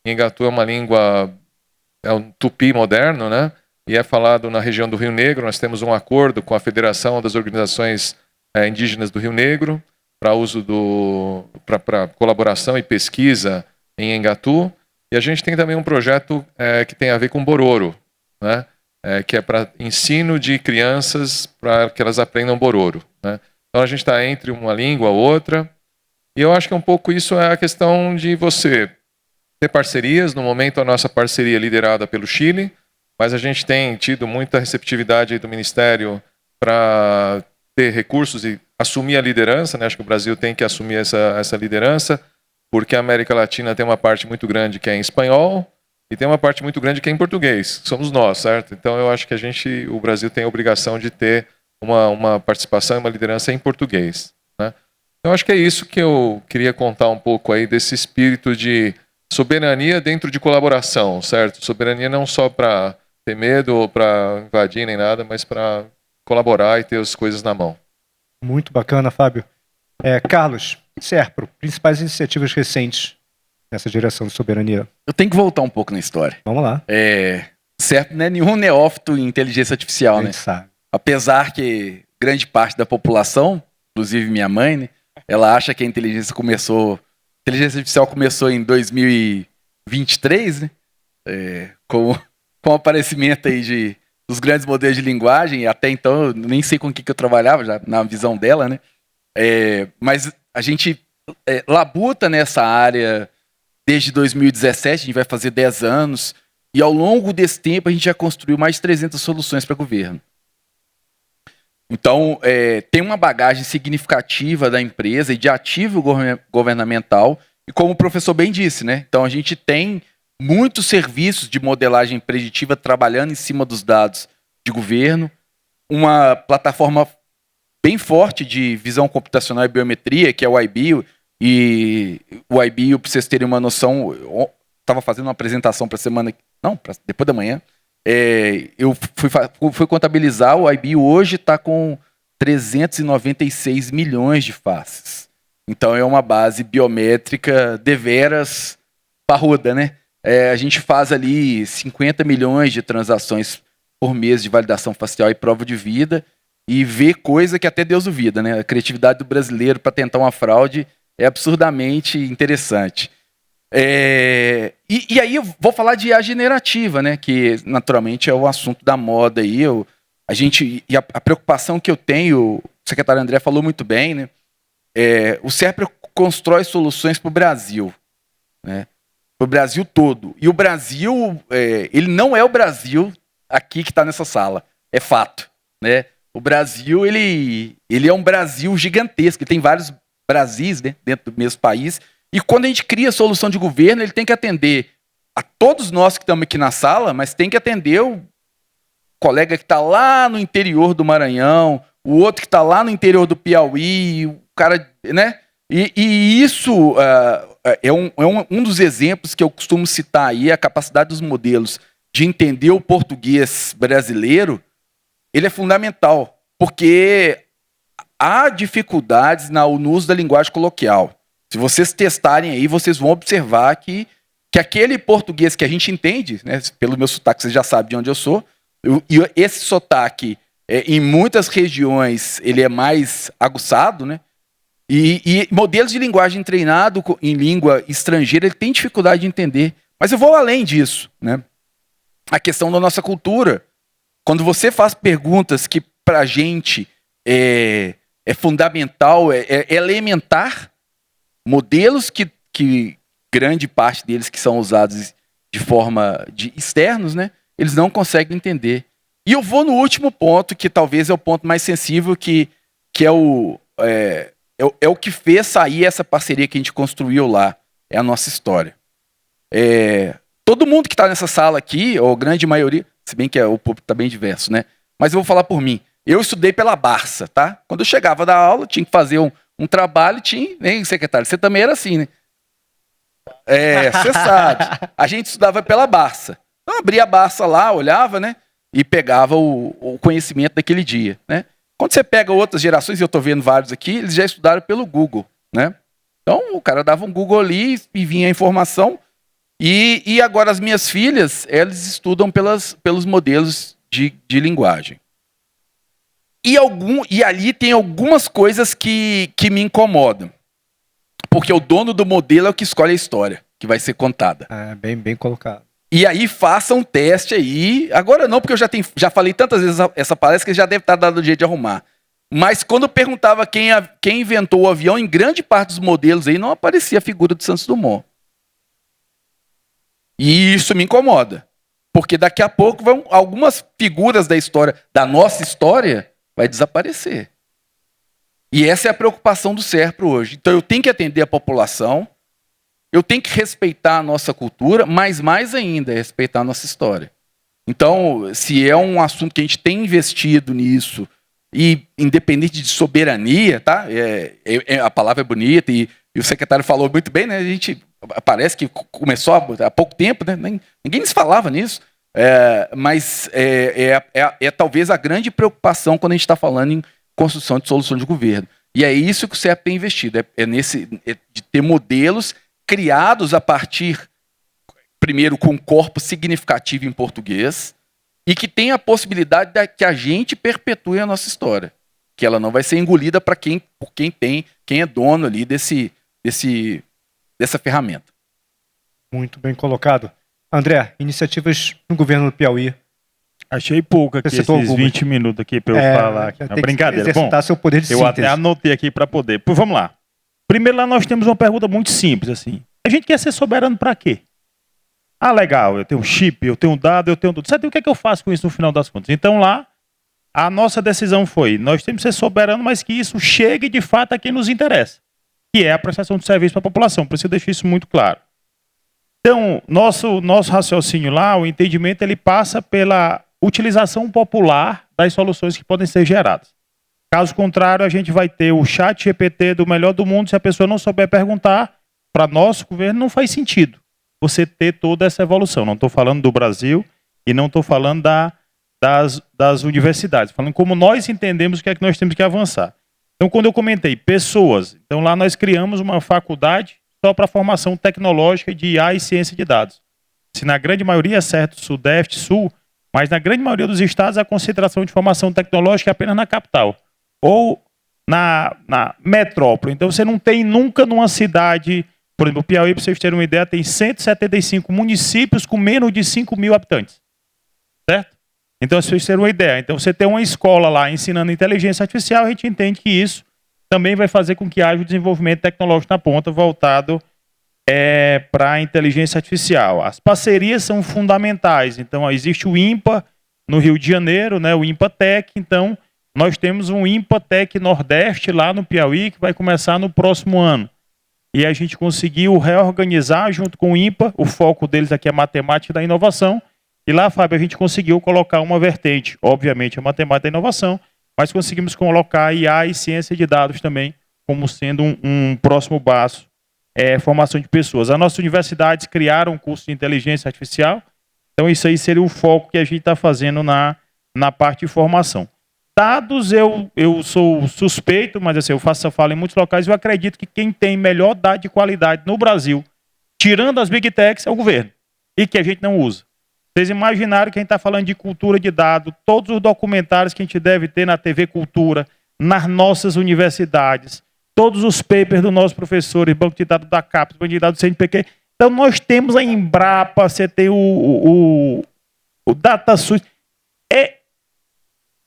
Nhengatu é uma língua, é um tupi moderno, né? E é falado na região do Rio Negro. Nós temos um acordo com a Federação das Organizações Indígenas do Rio Negro para uso para colaboração e pesquisa em Nhengatu. E a gente tem também um projeto que tem a ver com Bororo, né? Que é para ensino de crianças para que elas aprendam Bororo, né? Então a gente está entre uma língua ou outra. E eu acho que um pouco isso é a questão de você ter parcerias. No momento, a nossa parceria é liderada pelo Chile, mas a gente tem tido muita receptividade do Ministério para ter recursos e assumir a liderança, né? Acho que o Brasil tem que assumir essa liderança, porque a América Latina tem uma parte muito grande que é em espanhol e tem uma parte muito grande que é em português. Somos nós, certo? Então eu acho que o Brasil tem a obrigação de ter uma participação e uma liderança em português, né? Eu acho que é isso que eu queria contar um pouco aí desse espírito de soberania dentro de colaboração, certo? Soberania não só para ter medo ou para invadir nem nada, mas para colaborar e ter as coisas na mão.
Muito bacana, Fábio. Carlos, Serpro, principais iniciativas recentes nessa direção de soberania.
Eu tenho que voltar um pouco na história.
Vamos lá.
Serpro não é nenhum neófito em inteligência artificial, né?
Sabe.
Apesar que grande parte da população, inclusive minha mãe, né, ela acha que a inteligência artificial começou em 2023, né? Com o aparecimento aí dos grandes modelos de linguagem. E até então eu nem sei com o que eu trabalhava, já na visão dela, né? Mas a gente labuta nessa área desde 2017, a gente vai fazer 10 anos, e ao longo desse tempo a gente já construiu mais de 300 soluções para governo. Então, tem uma bagagem significativa da empresa e de ativo governamental, e como o professor bem disse, né? Então a gente tem muitos serviços de modelagem preditiva trabalhando em cima dos dados de governo, uma plataforma bem forte de visão computacional e biometria, que é o IBio, e o IBio, para vocês terem uma noção, eu estava fazendo uma apresentação para semana, não, depois da manhã, eu fui contabilizar, o IBio hoje está com 396 milhões de faces. Então é uma base biométrica deveras parruda, né? A gente faz ali 50 milhões de transações por mês de validação facial e prova de vida e vê coisa que até Deus duvida, né? A criatividade do brasileiro para tentar uma fraude é absurdamente interessante. E aí eu vou falar de IA generativa, né? Que naturalmente é o assunto da moda aí. A preocupação que eu tenho, o secretário André falou muito bem, né? O SERPRO constrói soluções para o Brasil, né? Para o Brasil todo. E o Brasil, ele não é o Brasil aqui que está nessa sala, é fato, né? O Brasil, ele é um Brasil gigantesco, ele tem vários Brasis, né, dentro do mesmo país, e quando a gente cria solução de governo, ele tem que atender a todos nós que estamos aqui na sala, mas tem que atender o colega que está lá no interior do Maranhão, o outro que está lá no interior do Piauí, o cara, né? E isso é um dos exemplos que eu costumo citar aí, a capacidade dos modelos de entender o português brasileiro, ele é fundamental, porque há dificuldades no uso da linguagem coloquial. Se vocês testarem aí, vocês vão observar que aquele português que a gente entende, né, pelo meu sotaque, vocês já sabem de onde eu sou, e esse sotaque, em muitas regiões, ele é mais aguçado, né? E modelos de linguagem treinado em língua estrangeira, ele tem dificuldade de entender. Mas eu vou além disso, né? A questão da nossa cultura. Quando você faz perguntas que para a gente é fundamental, é elementar, modelos que grande parte deles que são usados de forma de externos, né? Eles não conseguem entender. E eu vou no último ponto, que talvez é o ponto mais sensível, que é o que fez sair essa parceria que a gente construiu lá. É a nossa história. Todo mundo que está nessa sala aqui, ou grande maioria, se bem que o público está bem diverso, né? Mas eu vou falar por mim. Eu estudei pela Barça, tá? Quando eu chegava da aula, tinha que fazer um trabalho, hein, secretário? Você também era assim, né? Você sabe. A gente estudava pela Barça. Então, eu abria a Barça lá, olhava, né? E pegava o conhecimento daquele dia, né? Quando você pega outras gerações, e eu estou vendo vários aqui, eles já estudaram pelo Google, né? Então, o cara dava um Google ali e vinha a informação. E agora as minhas filhas, elas estudam pelos modelos de linguagem. E ali tem algumas coisas que me incomodam. Porque o dono do modelo é o que escolhe a história que vai ser contada.
Bem colocado.
E aí faça um teste aí. Agora não, porque eu já falei tantas vezes essa palestra que já deve estar dado o jeito de arrumar. Mas quando eu perguntava quem inventou o avião, em grande parte dos modelos aí não aparecia a figura do Santos Dumont. E isso me incomoda. Porque daqui a pouco algumas figuras da história, da nossa história, vai desaparecer. E essa é a preocupação do SERPRO hoje. Então eu tenho que atender a população, eu tenho que respeitar a nossa cultura, mas mais ainda, respeitar a nossa história. Então, se é um assunto que a gente tem investido nisso, e independente de soberania, tá? A palavra é bonita, e o secretário falou muito bem, né? A gente parece que começou há pouco tempo, né? Ninguém nos falava nisso. Mas talvez a grande preocupação quando a gente está falando em construção de solução de governo. E é isso que o SERPRO tem investido, de ter modelos criados a partir, primeiro, com um corpo significativo em português, e que tem a possibilidade de que a gente perpetue a nossa história, que ela não vai ser engolida por quem é dono ali dessa ferramenta.
Muito bem colocado. André, iniciativas no governo do Piauí.
Achei pouco aqui, esses 20 minutos aqui para eu falar. É brincadeira. Bom,
seu poder de
eu
síntese.
até anotei aqui para poder. Pois vamos lá. Primeiro lá nós temos uma pergunta muito simples, assim. A gente quer ser soberano para quê? Ah, legal, eu tenho um chip, eu tenho um dado, eu tenho tudo. Sabe o que é que eu faço com isso no final das contas? Então lá, a nossa decisão foi, nós temos que ser soberanos, mas que isso chegue de fato a quem nos interessa, que é a prestação de serviço para a população. Preciso deixar isso muito claro. Então, nosso raciocínio lá, o entendimento, ele passa pela utilização popular das soluções que podem ser geradas. Caso contrário, a gente vai ter o chat GPT do melhor do mundo, se a pessoa não souber perguntar, para nosso governo não faz sentido você ter toda essa evolução. Não estou falando do Brasil e não estou falando das universidades, falando como nós entendemos o que é que nós temos que avançar. Então, quando eu comentei pessoas, então lá nós criamos uma faculdade só para formação tecnológica de IA e ciência de dados. Se na grande maioria é certo, Sudeste, Sul, Mas na grande maioria dos estados, a concentração de formação tecnológica é apenas na capital ou na metrópole. Então, você não tem nunca numa cidade, por exemplo, o Piauí, para vocês terem uma ideia, tem 175 municípios com menos de 5 mil habitantes. Certo? Então, se vocês terem uma ideia, então você tem uma escola lá ensinando inteligência artificial, a gente entende que isso também vai fazer com que haja o desenvolvimento tecnológico na ponta voltado para a inteligência artificial. As parcerias são fundamentais. Então, existe o IMPA no Rio de Janeiro, né, o IMPA-Tec. Então, nós temos um IMPA-Tec Nordeste lá no Piauí, que vai começar no próximo ano. E a gente conseguiu reorganizar junto com o IMPA, o foco deles aqui é matemática da inovação. E lá, Fábio, a gente conseguiu colocar uma vertente, obviamente, a matemática da inovação, mas conseguimos colocar IA e ciência de dados também como sendo um próximo passo, formação de pessoas. As nossas universidades criaram um curso de inteligência artificial, então isso aí seria o foco que a gente está fazendo na parte de formação. Dados, eu sou suspeito, mas assim, eu faço essa fala em muitos locais, eu acredito que quem tem melhor dado de qualidade no Brasil, tirando as Big Techs, é o governo, e que a gente não usa. Vocês imaginaram que a gente está falando de cultura de dados, todos os documentários que a gente deve ter na TV Cultura, nas nossas universidades, todos os papers dos nossos professores, banco de dados da CAPES, banco de dados do CNPq. Então, nós temos a Embrapa, você tem o DataSUS.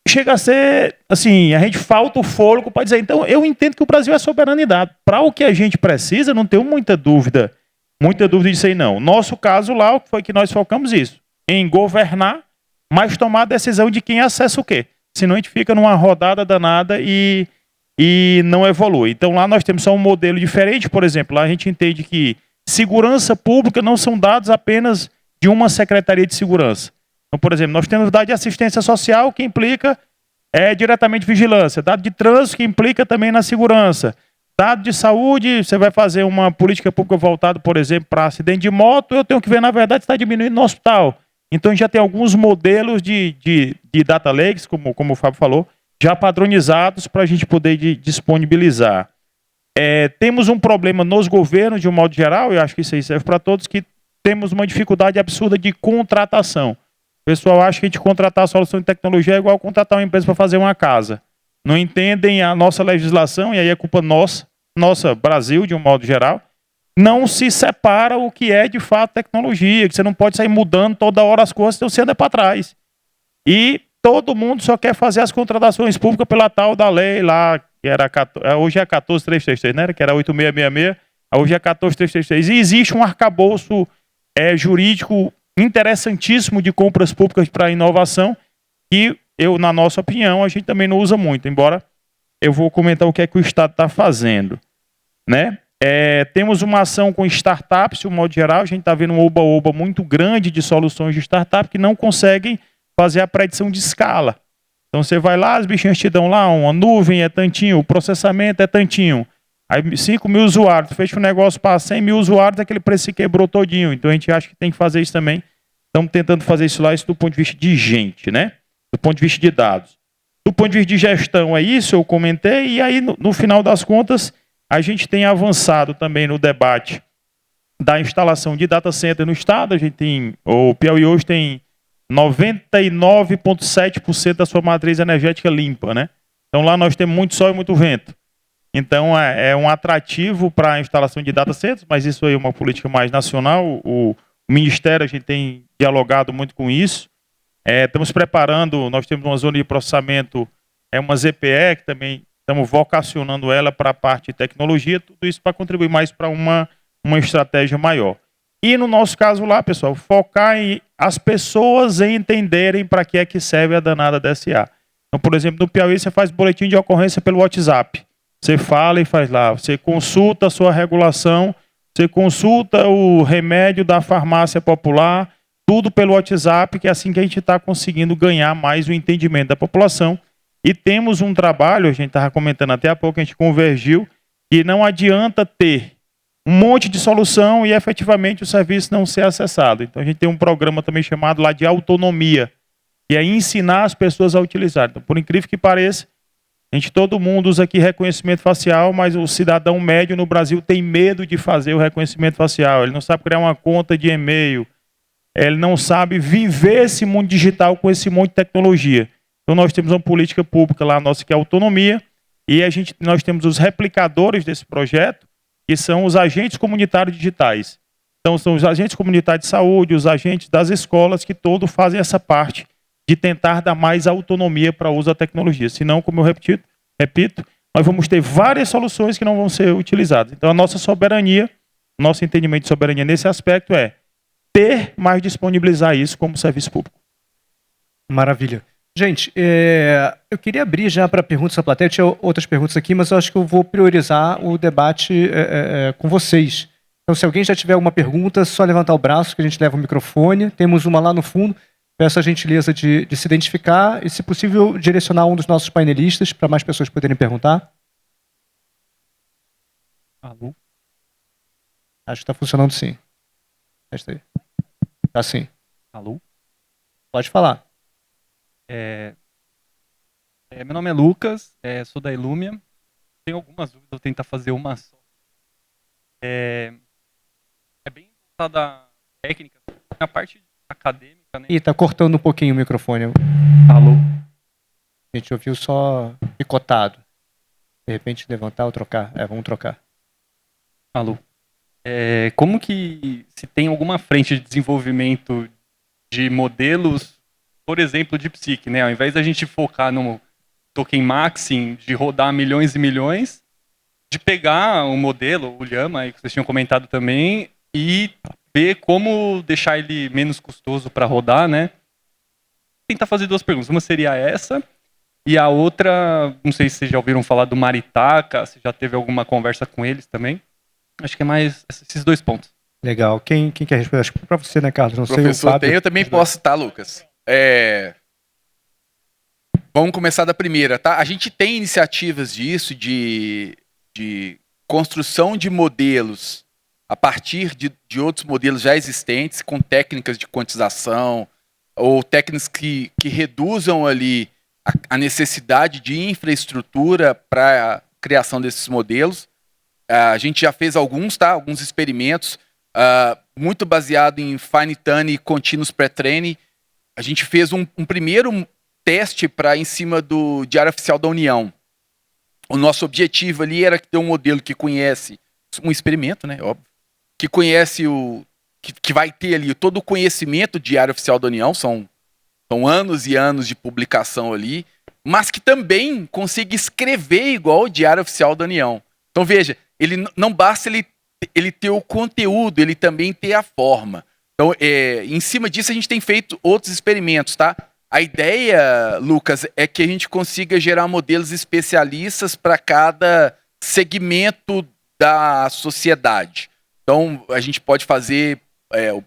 Chega a ser, assim, a gente falta o fôlego para dizer. Então, eu entendo que o Brasil é soberanidade. Para o que a gente precisa, não tenho muita dúvida disso aí, não. Nosso caso lá, foi que nós focamos isso, em governar, mas tomar a decisão de quem acessa o quê. Senão a gente fica numa rodada danada e não evolui. Então lá nós temos só um modelo diferente, por exemplo, lá a gente entende que segurança pública não são dados apenas de uma secretaria de segurança. Então, por exemplo, nós temos dado de assistência social, que implica diretamente vigilância, dado de trânsito, que implica também na segurança, dado de saúde, você vai fazer uma política pública voltada, por exemplo, para acidente de moto, eu tenho que ver, na verdade, se está diminuindo no hospital. Então, já tem alguns modelos de data lakes, como o Fábio falou, já padronizados para a gente poder disponibilizar. Temos um problema nos governos, de um modo geral, eu acho que isso aí serve para todos, que temos uma dificuldade absurda de contratação. O pessoal acha que a gente contratar a solução de tecnologia é igual contratar uma empresa para fazer uma casa. Não entendem a nossa legislação, e aí é culpa nossa, Brasil, de um modo geral, não se separa o que é de fato tecnologia, que você não pode sair mudando toda hora as coisas, então você anda para trás. E todo mundo só quer fazer as contratações públicas pela tal da lei lá, que era hoje é 14.333, né? Que era 8.666, hoje é 14.333. E existe um arcabouço jurídico interessantíssimo de compras públicas para inovação, que na nossa opinião, a gente também não usa muito, embora eu vou comentar o que é que o Estado está fazendo, né? Temos uma ação com startups, de um modo geral, a gente está vendo um oba-oba muito grande de soluções de startup que não conseguem fazer a predição de escala. Então você vai lá, as bichinhas te dão lá, uma nuvem é tantinho, o processamento é tantinho. Aí 5.000 usuários, fecha um negócio para 100.000 usuários, aquele preço se quebrou todinho. Então a gente acha que tem que fazer isso também. Estamos tentando fazer isso lá, isso do ponto de vista de gente, né? Do ponto de vista de dados. Do ponto de vista de gestão é isso, eu comentei, e aí no final das contas, a gente tem avançado também no debate da instalação de data center no estado. A gente tem, o Piauí hoje tem 99,7% da sua matriz energética limpa, né? Então lá nós temos muito sol e muito vento. Então é um atrativo para a instalação de data centers, mas isso aí é uma política mais nacional. O Ministério, a gente tem dialogado muito com isso. Estamos preparando, nós temos uma zona de processamento, uma ZPE, que também estamos vocacionando ela para a parte de tecnologia, tudo isso para contribuir mais para uma estratégia maior. E no nosso caso lá, pessoal, focar em as pessoas entenderem para que é que serve a danada DSA. Então, por exemplo, no Piauí você faz boletim de ocorrência pelo WhatsApp. Você fala e faz lá, você consulta a sua regulação, você consulta o remédio da farmácia popular, tudo pelo WhatsApp, que é assim que a gente está conseguindo ganhar mais o entendimento da população. E temos um trabalho, a gente estava comentando até há pouco, a gente convergiu, que não adianta ter um monte de solução e efetivamente o serviço não ser acessado. Então a gente tem um programa também chamado lá de autonomia, que é ensinar as pessoas a utilizar. Então, por incrível que pareça, todo mundo usa aqui reconhecimento facial, mas o cidadão médio no Brasil tem medo de fazer o reconhecimento facial. Ele não sabe criar uma conta de e-mail. ele não sabe viver esse mundo digital com esse monte de tecnologia. Então nós temos uma política pública lá nossa que é a autonomia, e nós temos os replicadores desse projeto, que são os agentes comunitários digitais. Então são os agentes comunitários de saúde, os agentes das escolas, que todos fazem essa parte de tentar dar mais autonomia para o uso da tecnologia. Senão, como eu repito, nós vamos ter várias soluções que não vão ser utilizadas. Então a nossa soberania, nosso entendimento de soberania nesse aspecto é ter, mas disponibilizar isso como serviço público.
Maravilha. Gente, eu queria abrir já para perguntas da plateia. Eu tinha outras perguntas aqui, mas eu acho que eu vou priorizar o debate com vocês. Então, se alguém já tiver alguma pergunta, é só levantar o braço que a gente leva o microfone. Temos uma lá no fundo. Peço a gentileza de se identificar e, se possível, direcionar um dos nossos painelistas para mais pessoas poderem perguntar.
Alô?
Acho que está funcionando sim. Está sim.
Alô?
Pode falar.
Meu nome é Lucas, sou da Illumia. Tenho algumas dúvidas, vou tentar fazer uma só. É bem voltada à técnica, na parte acadêmica, né?
Ih, tá cortando um pouquinho o microfone.
Alô?
A gente ouviu só picotado. De repente levantar ou trocar. Vamos trocar.
Alô? Como que se tem alguma frente de desenvolvimento de modelos, por exemplo, de psique, né? Ao invés da gente focar no token maxing, de rodar milhões e milhões, de pegar um modelo, o Llama, aí que vocês tinham comentado também, e ver como deixar ele menos custoso para rodar, né? Tentar fazer duas perguntas. Uma seria essa, e a outra, não sei se vocês já ouviram falar do Maritaka, se já teve alguma conversa com eles também. Acho que é mais esses dois pontos.
Legal. Quem quer responder? Acho que para você, né, Carlos? Não sei, o
Professor,
Fábio.
eu também posso, tá, Lucas? Vamos começar da primeira, tá? A gente tem iniciativas disso, de construção de modelos a partir de outros modelos já existentes, com técnicas de quantização, ou técnicas que reduzam ali a necessidade de infraestrutura para a criação desses modelos. A gente já fez alguns, tá? Alguns experimentos, muito baseado em fine-tune e continuous pre-training. A gente fez um primeiro teste em cima do Diário Oficial da União. O nosso objetivo ali era ter um modelo que conhece, um experimento, né, óbvio, que conhece que vai ter ali todo o conhecimento do Diário Oficial da União, são anos e anos de publicação ali, mas que também consiga escrever igual o Diário Oficial da União. Então veja, ele não basta ele ter o conteúdo, ele também ter a forma. Então, em cima disso, a gente tem feito outros experimentos, tá? A ideia, Lucas, é que a gente consiga gerar modelos especialistas para cada segmento da sociedade. Então, a gente pode fazer, o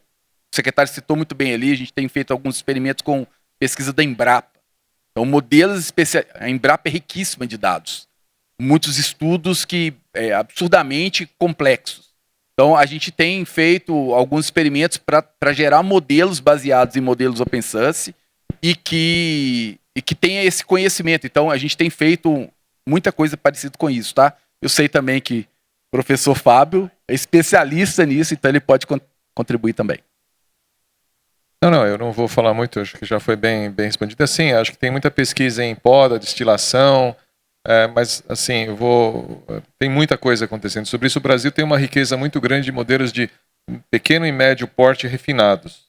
secretário citou muito bem ali, a gente tem feito alguns experimentos com pesquisa da Embrapa. Então, modelos especiais. A Embrapa é riquíssima de dados. Muitos estudos absurdamente complexos. Então, a gente tem feito alguns experimentos para gerar modelos baseados em modelos open source e que tenha esse conhecimento. Então, a gente tem feito muita coisa parecida com isso, tá? Eu sei também que o professor Fábio é especialista nisso, então ele pode contribuir também.
Não, eu não vou falar muito, acho que já foi bem respondido. Assim, acho que tem muita pesquisa em poda, destilação, mas assim, tem muita coisa acontecendo sobre isso. O Brasil tem uma riqueza muito grande de modelos de pequeno e médio porte refinados.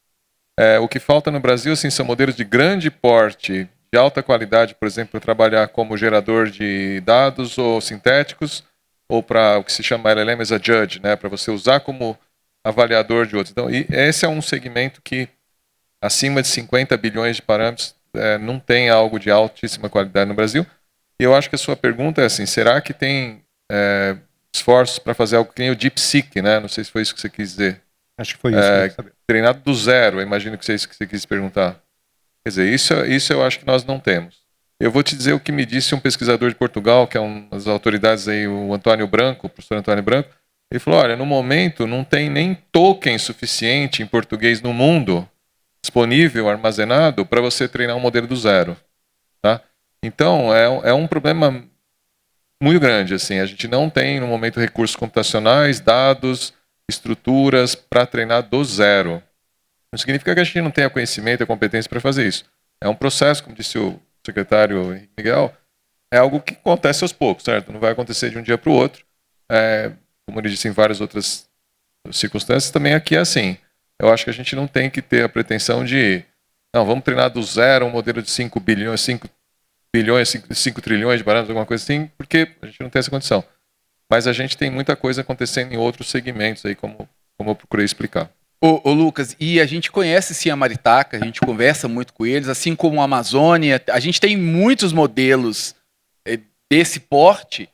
O que falta no Brasil assim, são modelos de grande porte, de alta qualidade, por exemplo, para trabalhar como gerador de dados ou sintéticos, ou para o que se chama LLM as a judge, né, para você usar como avaliador de outros. Então, esse é um segmento que, acima de 50 bilhões de parâmetros, não tem algo de altíssima qualidade no Brasil. E eu acho que a sua pergunta é assim, será que tem esforços para fazer algo que nem o DeepSeek, né? Não sei se foi isso que você quis dizer.
Acho que foi isso.
Treinado do zero, eu imagino que é isso que você quis perguntar. Quer dizer, isso eu acho que nós não temos. Eu vou te dizer o que me disse um pesquisador de Portugal, que é uma das autoridades aí, o Antônio Branco, o professor Antônio Branco. Ele falou, olha, no momento não tem nem token suficiente em português no mundo disponível, armazenado, para você treinar um modelo do zero. Tá? Então, é um problema muito grande. Assim. A gente não tem, no momento, recursos computacionais, dados, estruturas para treinar do zero. Não significa que a gente não tenha conhecimento e competência para fazer isso. É um processo, como disse o secretário Henrique Miguel, é algo que acontece aos poucos, certo? Não vai acontecer de um dia para o outro. Como ele disse em várias outras circunstâncias, também aqui é assim. Eu acho que a gente não tem que ter a pretensão de, não, vamos treinar do zero um modelo de 5 bilhões, 5 trilhões de parâmetros, alguma coisa assim, porque a gente não tem essa condição. Mas a gente tem muita coisa acontecendo em outros segmentos aí, como eu procurei explicar.
Ô Lucas, e a gente conhece sim a Maritaca, a gente conversa muito com eles, assim como a Amazônia, a gente tem muitos modelos desse porte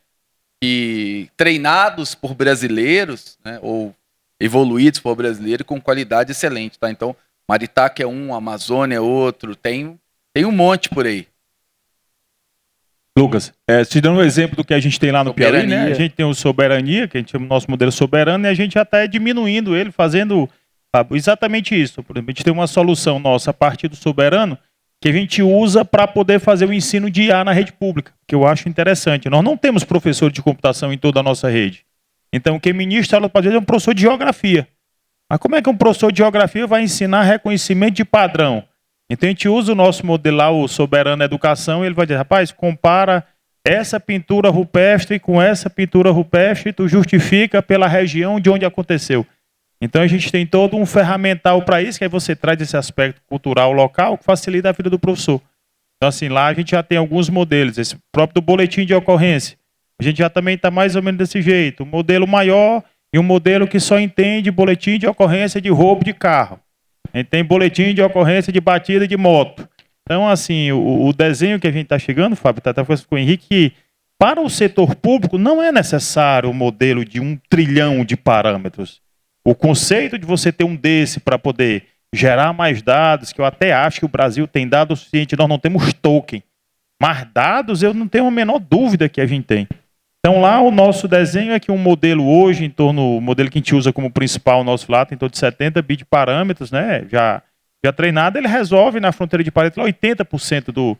e treinados por brasileiros, né, ou evoluídos por brasileiros com qualidade excelente, tá? Então, Maritaca é um, Amazônia é outro, tem um monte por aí.
Lucas, te dando um exemplo do que a gente tem lá no Piauí, né? A gente tem o Soberania, que a gente chama o nosso modelo soberano, e a gente já está diminuindo ele, fazendo exatamente isso. Por exemplo, a gente tem uma solução nossa a partir do soberano, que a gente usa para poder fazer o ensino de IA na rede pública, que eu acho interessante. Nós não temos professor de computação em toda a nossa rede. Então, quem ministra aula, às vezes, é um professor de geografia. Mas como é que um professor de geografia vai ensinar reconhecimento de padrão? Então a gente usa o nosso modelo lá, o Soberano Educação, e ele vai dizer, rapaz, compara essa pintura rupestre com essa pintura rupestre, tu justifica pela região de onde aconteceu. Então a gente tem todo um ferramental para isso, que aí você traz esse aspecto cultural local, que facilita a vida do professor. Então assim, lá a gente já tem alguns modelos, esse próprio do boletim de ocorrência. A gente já também está mais ou menos desse jeito, um modelo maior e um modelo que só entende boletim de ocorrência de roubo de carro. A gente tem boletim de ocorrência de batida de moto. Então, assim, o desenho que a gente está chegando, Fábio, está conversando com o Henrique, que para o setor público não é necessário o modelo de 1 trilhão de parâmetros. O conceito de você ter um desse para poder gerar mais dados, que eu até acho que o Brasil tem dados suficientes, nós não temos token. Mas dados eu não tenho a menor dúvida que a gente tem. Então lá o nosso desenho é que um modelo hoje, o modelo que a gente usa como principal, o nosso lá, tem em torno de 70 bits de parâmetros, né? Já treinado, ele resolve na fronteira de parâmetros 80%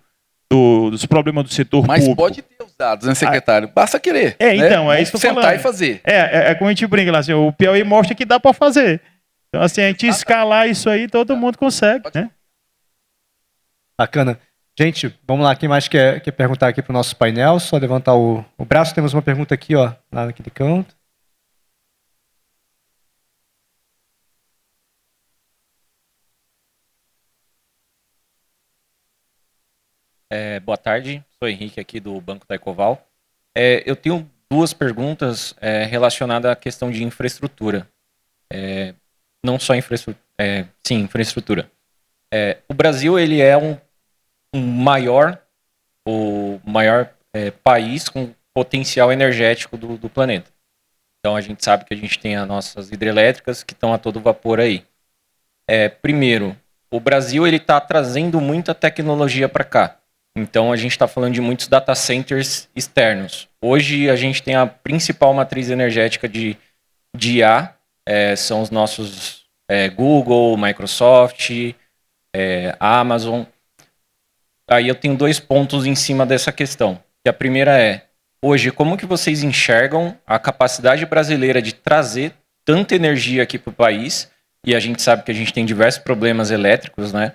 dos problemas do setor público.
Mas pode ter os dados, né, secretário? Basta querer.
Então,
né?
é isso que eu tô
sentar
falando.
E fazer.
É como a gente brinca lá, assim, o Piauí mostra que dá para fazer. Então, assim, a gente escalar isso aí, todo mundo consegue, né? Bacana. Gente, vamos lá, quem mais quer perguntar aqui para o nosso painel? Só levantar o braço, temos uma pergunta aqui, ó, lá naquele canto.
Boa tarde, sou Henrique aqui do Banco da Ecoval. Eu tenho duas perguntas relacionadas à questão de infraestrutura. Não só infraestrutura, sim, infraestrutura. O Brasil ele é o maior país com potencial energético do planeta. Então a gente sabe que a gente tem as nossas hidrelétricas que estão a todo vapor aí. Primeiro, o Brasil ele está trazendo muita tecnologia para cá. Então a gente está falando de muitos data centers externos. Hoje a gente tem a principal matriz energética de IA, são os nossos Google, Microsoft, Amazon. Aí eu tenho 2 pontos em cima dessa questão. A primeira é, hoje, como que vocês enxergam a capacidade brasileira de trazer tanta energia aqui para o país? E a gente sabe que a gente tem diversos problemas elétricos, né?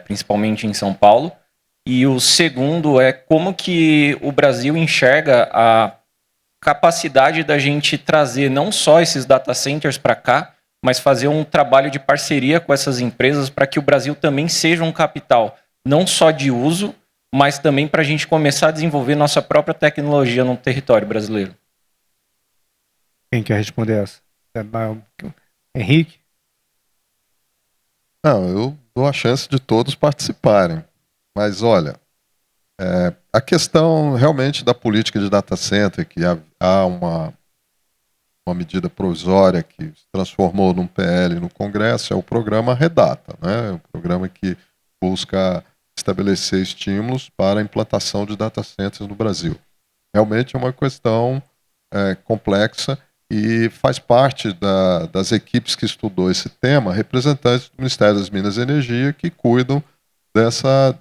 Principalmente em São Paulo. E o segundo é como que o Brasil enxerga a capacidade da gente trazer não só esses data centers para cá, mas fazer um trabalho de parceria com essas empresas para que o Brasil também seja um capital não só de uso, mas também para a gente começar a desenvolver nossa própria tecnologia no território brasileiro.
Quem quer responder essa? Henrique?
Não, eu dou a chance de todos participarem. Mas, olha, a questão realmente da política de data center, que há uma medida provisória que se transformou num PL no Congresso, é o programa Redata, né? É um programa que busca estabelecer estímulos para a implantação de data centers no Brasil. Realmente é uma questão complexa e faz parte das equipes que estudou esse tema, representantes do Ministério das Minas e Energia que cuidam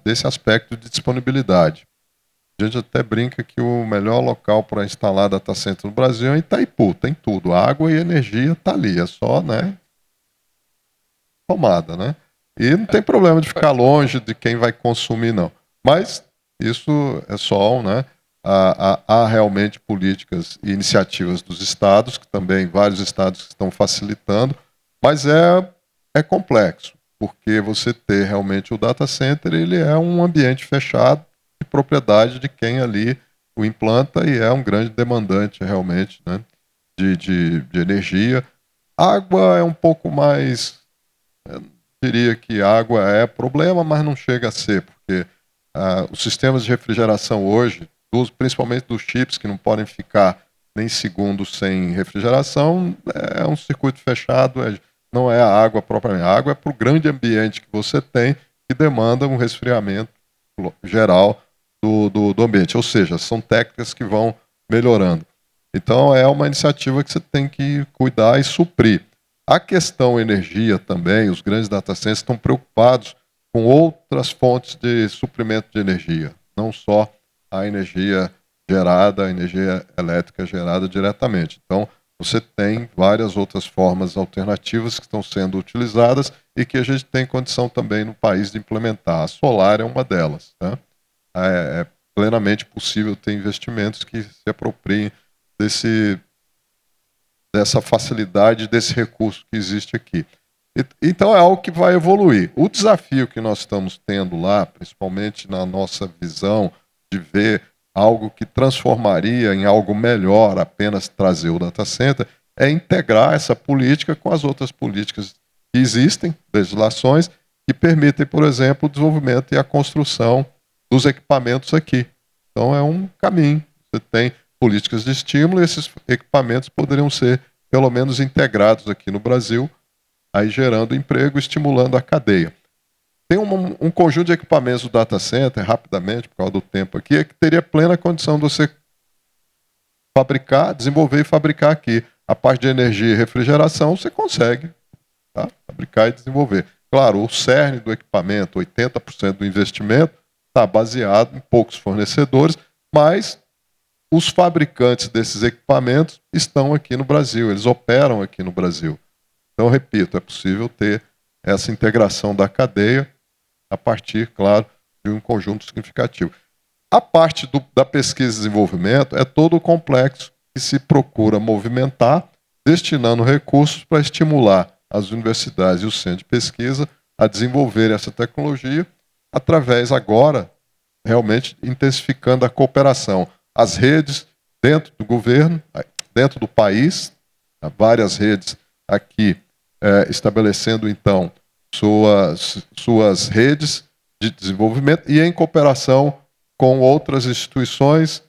desse aspecto de disponibilidade. A gente até brinca que o melhor local para instalar data center no Brasil é Itaipu, tem tudo, água e energia está ali, é só, né, tomada, né? E não tem problema de ficar longe de quem vai consumir, não. Mas isso é só, né? Há realmente políticas e iniciativas dos estados, que também vários estados estão facilitando, mas é complexo, porque você ter realmente o data center, ele é um ambiente fechado de propriedade de quem ali o implanta e é um grande demandante realmente, né, de energia. Água é um pouco mais, eu diria que água é problema, mas não chega a ser, porque os sistemas de refrigeração hoje, principalmente dos chips, que não podem ficar nem segundos sem refrigeração, é um circuito fechado, não é a água propriamente. A água é para o grande ambiente que você tem, que demanda um resfriamento geral do ambiente. Ou seja, são técnicas que vão melhorando. Então, é uma iniciativa que você tem que cuidar e suprir. A questão energia também, os grandes data centers estão preocupados com outras fontes de suprimento de energia, não só a energia gerada, a energia elétrica gerada diretamente. Então, você tem várias outras formas alternativas que estão sendo utilizadas e que a gente tem condição também no país de implementar. A solar é uma delas. Né? É plenamente possível ter investimentos que se apropriem dessa facilidade, desse recurso que existe aqui. Então é algo que vai evoluir. O desafio que nós estamos tendo lá, principalmente na nossa visão de ver algo que transformaria em algo melhor apenas trazer o data center, é integrar essa política com as outras políticas que existem, legislações, que permitem, por exemplo, o desenvolvimento e a construção dos equipamentos aqui. Então é um caminho. Você tem políticas de estímulo e esses equipamentos poderiam ser, pelo menos, integrados aqui no Brasil, aí gerando emprego, estimulando a cadeia. Tem um conjunto de equipamentos do data center, rapidamente, por causa do tempo aqui, que teria plena condição de você fabricar, desenvolver e fabricar aqui. A parte de energia e refrigeração você consegue, tá? Fabricar e desenvolver. Claro, o cerne do equipamento, 80% do investimento, está baseado em poucos fornecedores, mas os fabricantes desses equipamentos estão aqui no Brasil, eles operam aqui no Brasil. Então, repito, é possível ter essa integração da cadeia a partir, claro, de um conjunto significativo. A parte da pesquisa e desenvolvimento é todo o complexo que se procura movimentar, destinando recursos para estimular as universidades e os centros de pesquisa a desenvolver essa tecnologia através, agora, realmente intensificando a cooperação. As redes dentro do governo, dentro do país, várias redes aqui estabelecendo, então, suas redes de desenvolvimento e em cooperação com outras instituições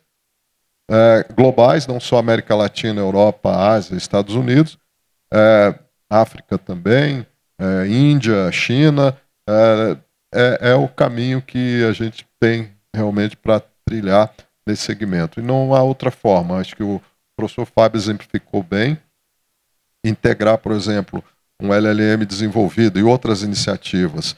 globais, não só América Latina, Europa, Ásia, Estados Unidos, África também, Índia, China, é o caminho que a gente tem realmente para trilhar nesse segmento. E não há outra forma. Acho que o professor Fábio exemplificou bem. Integrar, por exemplo, um LLM desenvolvido e outras iniciativas,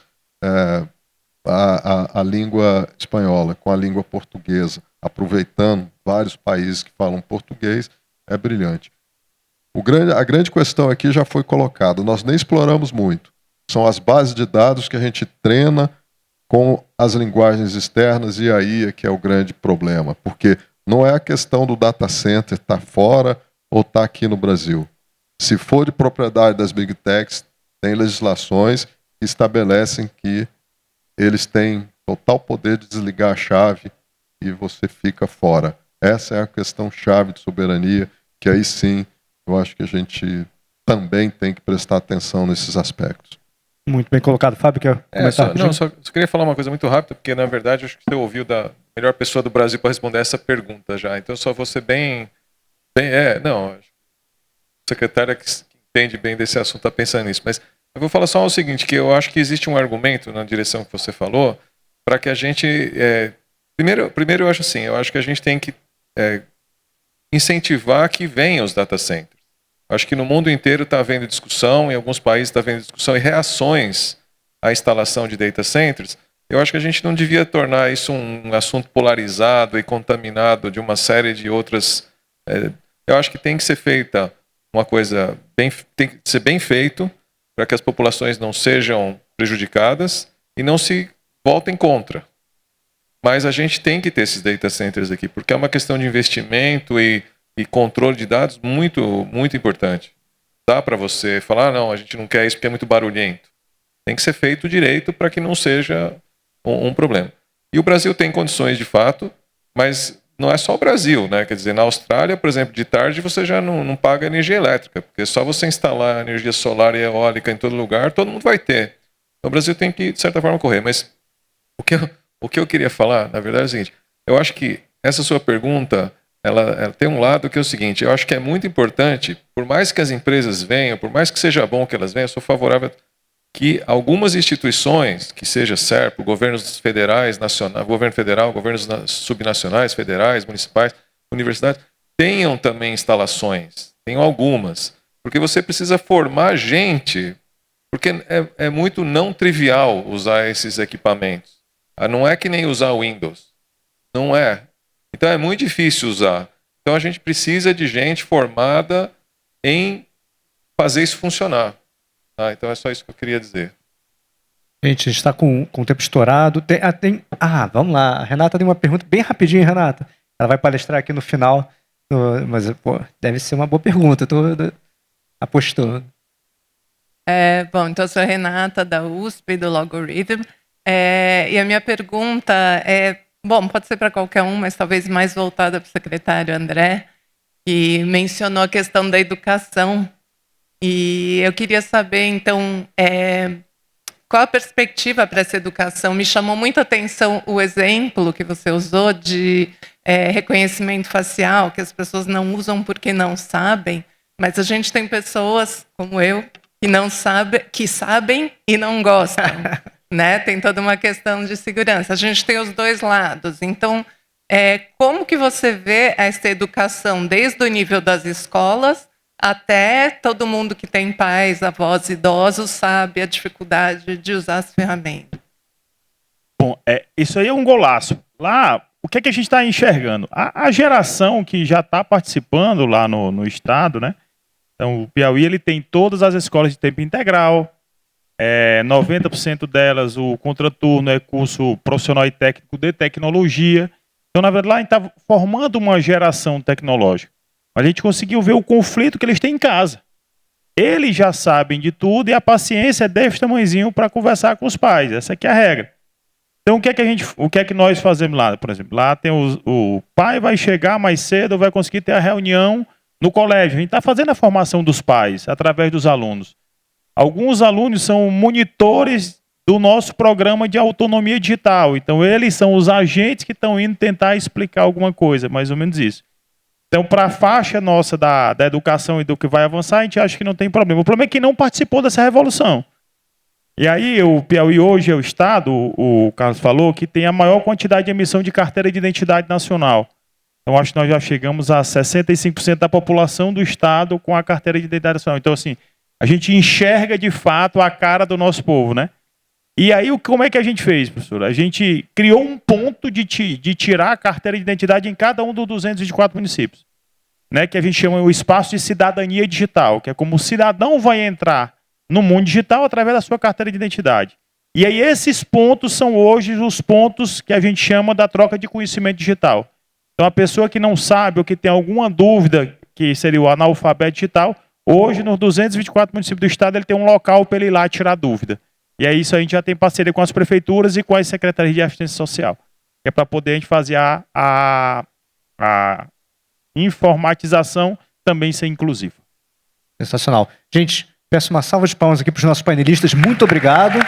a língua espanhola com a língua portuguesa, aproveitando vários países que falam português, é brilhante. A grande questão aqui já foi colocada, nós nem exploramos muito. São as bases de dados que a gente treina com as linguagens externas, e aí é que é o grande problema, porque não é a questão do data center estar fora ou estar aqui no Brasil. Se for de propriedade das Big Techs, tem legislações que estabelecem que eles têm total poder de desligar a chave e você fica fora. Essa é a questão chave de soberania, que aí sim eu acho que a gente também tem que prestar atenção nesses aspectos.
Muito bem colocado. Fábio, quer comentar?
Só queria falar uma coisa muito rápida, porque na verdade acho que você ouviu da melhor pessoa do Brasil para responder essa pergunta já. Então só vou ser bem o secretário que entende bem desse assunto está pensando nisso. Mas eu vou falar só o seguinte, que eu acho que existe um argumento na direção que você falou, para que a gente... Primeiro eu acho assim, eu acho que a gente tem que incentivar que venham os data centers. Acho que no mundo inteiro está havendo discussão, em alguns países está havendo discussão e reações à instalação de data centers. Eu acho que a gente não devia tornar isso um assunto polarizado e contaminado de uma série de outras... eu acho que tem que ser feita uma coisa tem que ser bem feito, para que as populações não sejam prejudicadas e não se voltem contra. Mas a gente tem que ter esses data centers aqui, porque é uma questão de investimento e controle de dados muito, muito importante. Dá para você falar, não, a gente não quer isso porque é muito barulhento. Tem que ser feito direito para que não seja um problema. E o Brasil tem condições de fato, mas não é só o Brasil, né? Quer dizer, na Austrália, por exemplo, de tarde você já não paga energia elétrica, porque é só você instalar energia solar e eólica em todo lugar, todo mundo vai ter. Então o Brasil tem que, de certa forma, correr. Mas o que eu queria falar, na verdade, é o seguinte: eu acho que essa sua pergunta, ela tem um lado que é o seguinte: eu acho que é muito importante, por mais que as empresas venham, por mais que seja bom que elas venham, eu sou favorável que algumas instituições, que seja SERPO, governos federais, governo federal, governos subnacionais, federais, municipais, universidades, tenham também instalações, tenham algumas, porque você precisa formar gente, porque é muito não trivial usar esses equipamentos. Não é que nem usar Windows, não é. Então é muito difícil usar. Então a gente precisa de gente formada em fazer isso funcionar. Então é só isso que eu queria dizer.
Gente, a gente está com o tempo estourado. Vamos lá. A Renata tem uma pergunta bem rapidinho, Renata. Ela vai palestrar aqui no final. Mas, pô, deve ser uma boa pergunta. Estou apostando.
Bom, então eu sou a Renata, da USP, do Logarithm. E a minha pergunta bom, pode ser para qualquer um, mas talvez mais voltada para o secretário André, que mencionou a questão da educação. E eu queria saber, então, qual a perspectiva para essa educação? Me chamou muita atenção o exemplo que você usou de reconhecimento facial, que as pessoas não usam porque não sabem, mas a gente tem pessoas, como eu, que não sabem, que sabem e não gostam. Né? Tem toda uma questão de segurança. A gente tem os dois lados. Então, como que você vê essa educação desde o nível das escolas até todo mundo que tem pais, avós, idosos, sabe a dificuldade de usar as ferramentas?
Bom, isso aí é um golaço. Lá, o que é que a gente está enxergando? A geração que já está participando lá no estado, né? Então, o Piauí ele tem todas as escolas de tempo integral, 90% delas, o contraturno é curso profissional e técnico de tecnologia. Então, na verdade, lá a gente está formando uma geração tecnológica. A gente conseguiu ver o conflito que eles têm em casa. Eles já sabem de tudo e a paciência é desse tamanhozinho para conversar com os pais. Essa aqui é a regra. Então, o que é que nós fazemos lá? Por exemplo, lá tem o pai vai chegar mais cedo, vai conseguir ter a reunião no colégio. A gente está fazendo a formação dos pais através dos alunos. Alguns alunos são monitores do nosso programa de autonomia digital. Então, eles são os agentes que estão indo tentar explicar alguma coisa, mais ou menos isso. Então, para a faixa nossa da educação e do que vai avançar, a gente acha que não tem problema. O problema é que não participou dessa revolução. E aí, o Piauí hoje é o estado, o Carlos falou, que tem a maior quantidade de emissão de carteira de identidade nacional. Então, acho que nós já chegamos a 65% da população do estado com a carteira de identidade nacional. Então, assim, a gente enxerga de fato a cara do nosso povo, né? E aí, como é que a gente fez, professor? A gente criou um ponto de tirar a carteira de identidade em cada um dos 224 municípios, né? Que a gente chama o espaço de cidadania digital, que é como o cidadão vai entrar no mundo digital através da sua carteira de identidade. E aí, esses pontos são hoje os pontos que a gente chama da troca de conhecimento digital. Então, a pessoa que não sabe ou que tem alguma dúvida, que seria o analfabeto digital, hoje, nos 224 municípios do estado, ele tem um local para ele ir lá tirar dúvida. E aí isso a gente já tem parceria com as prefeituras e com as secretarias de assistência social. Que é para poder a gente fazer a informatização também ser inclusiva.
Sensacional. Gente, peço uma salva de palmas aqui para os nossos painelistas. Muito obrigado.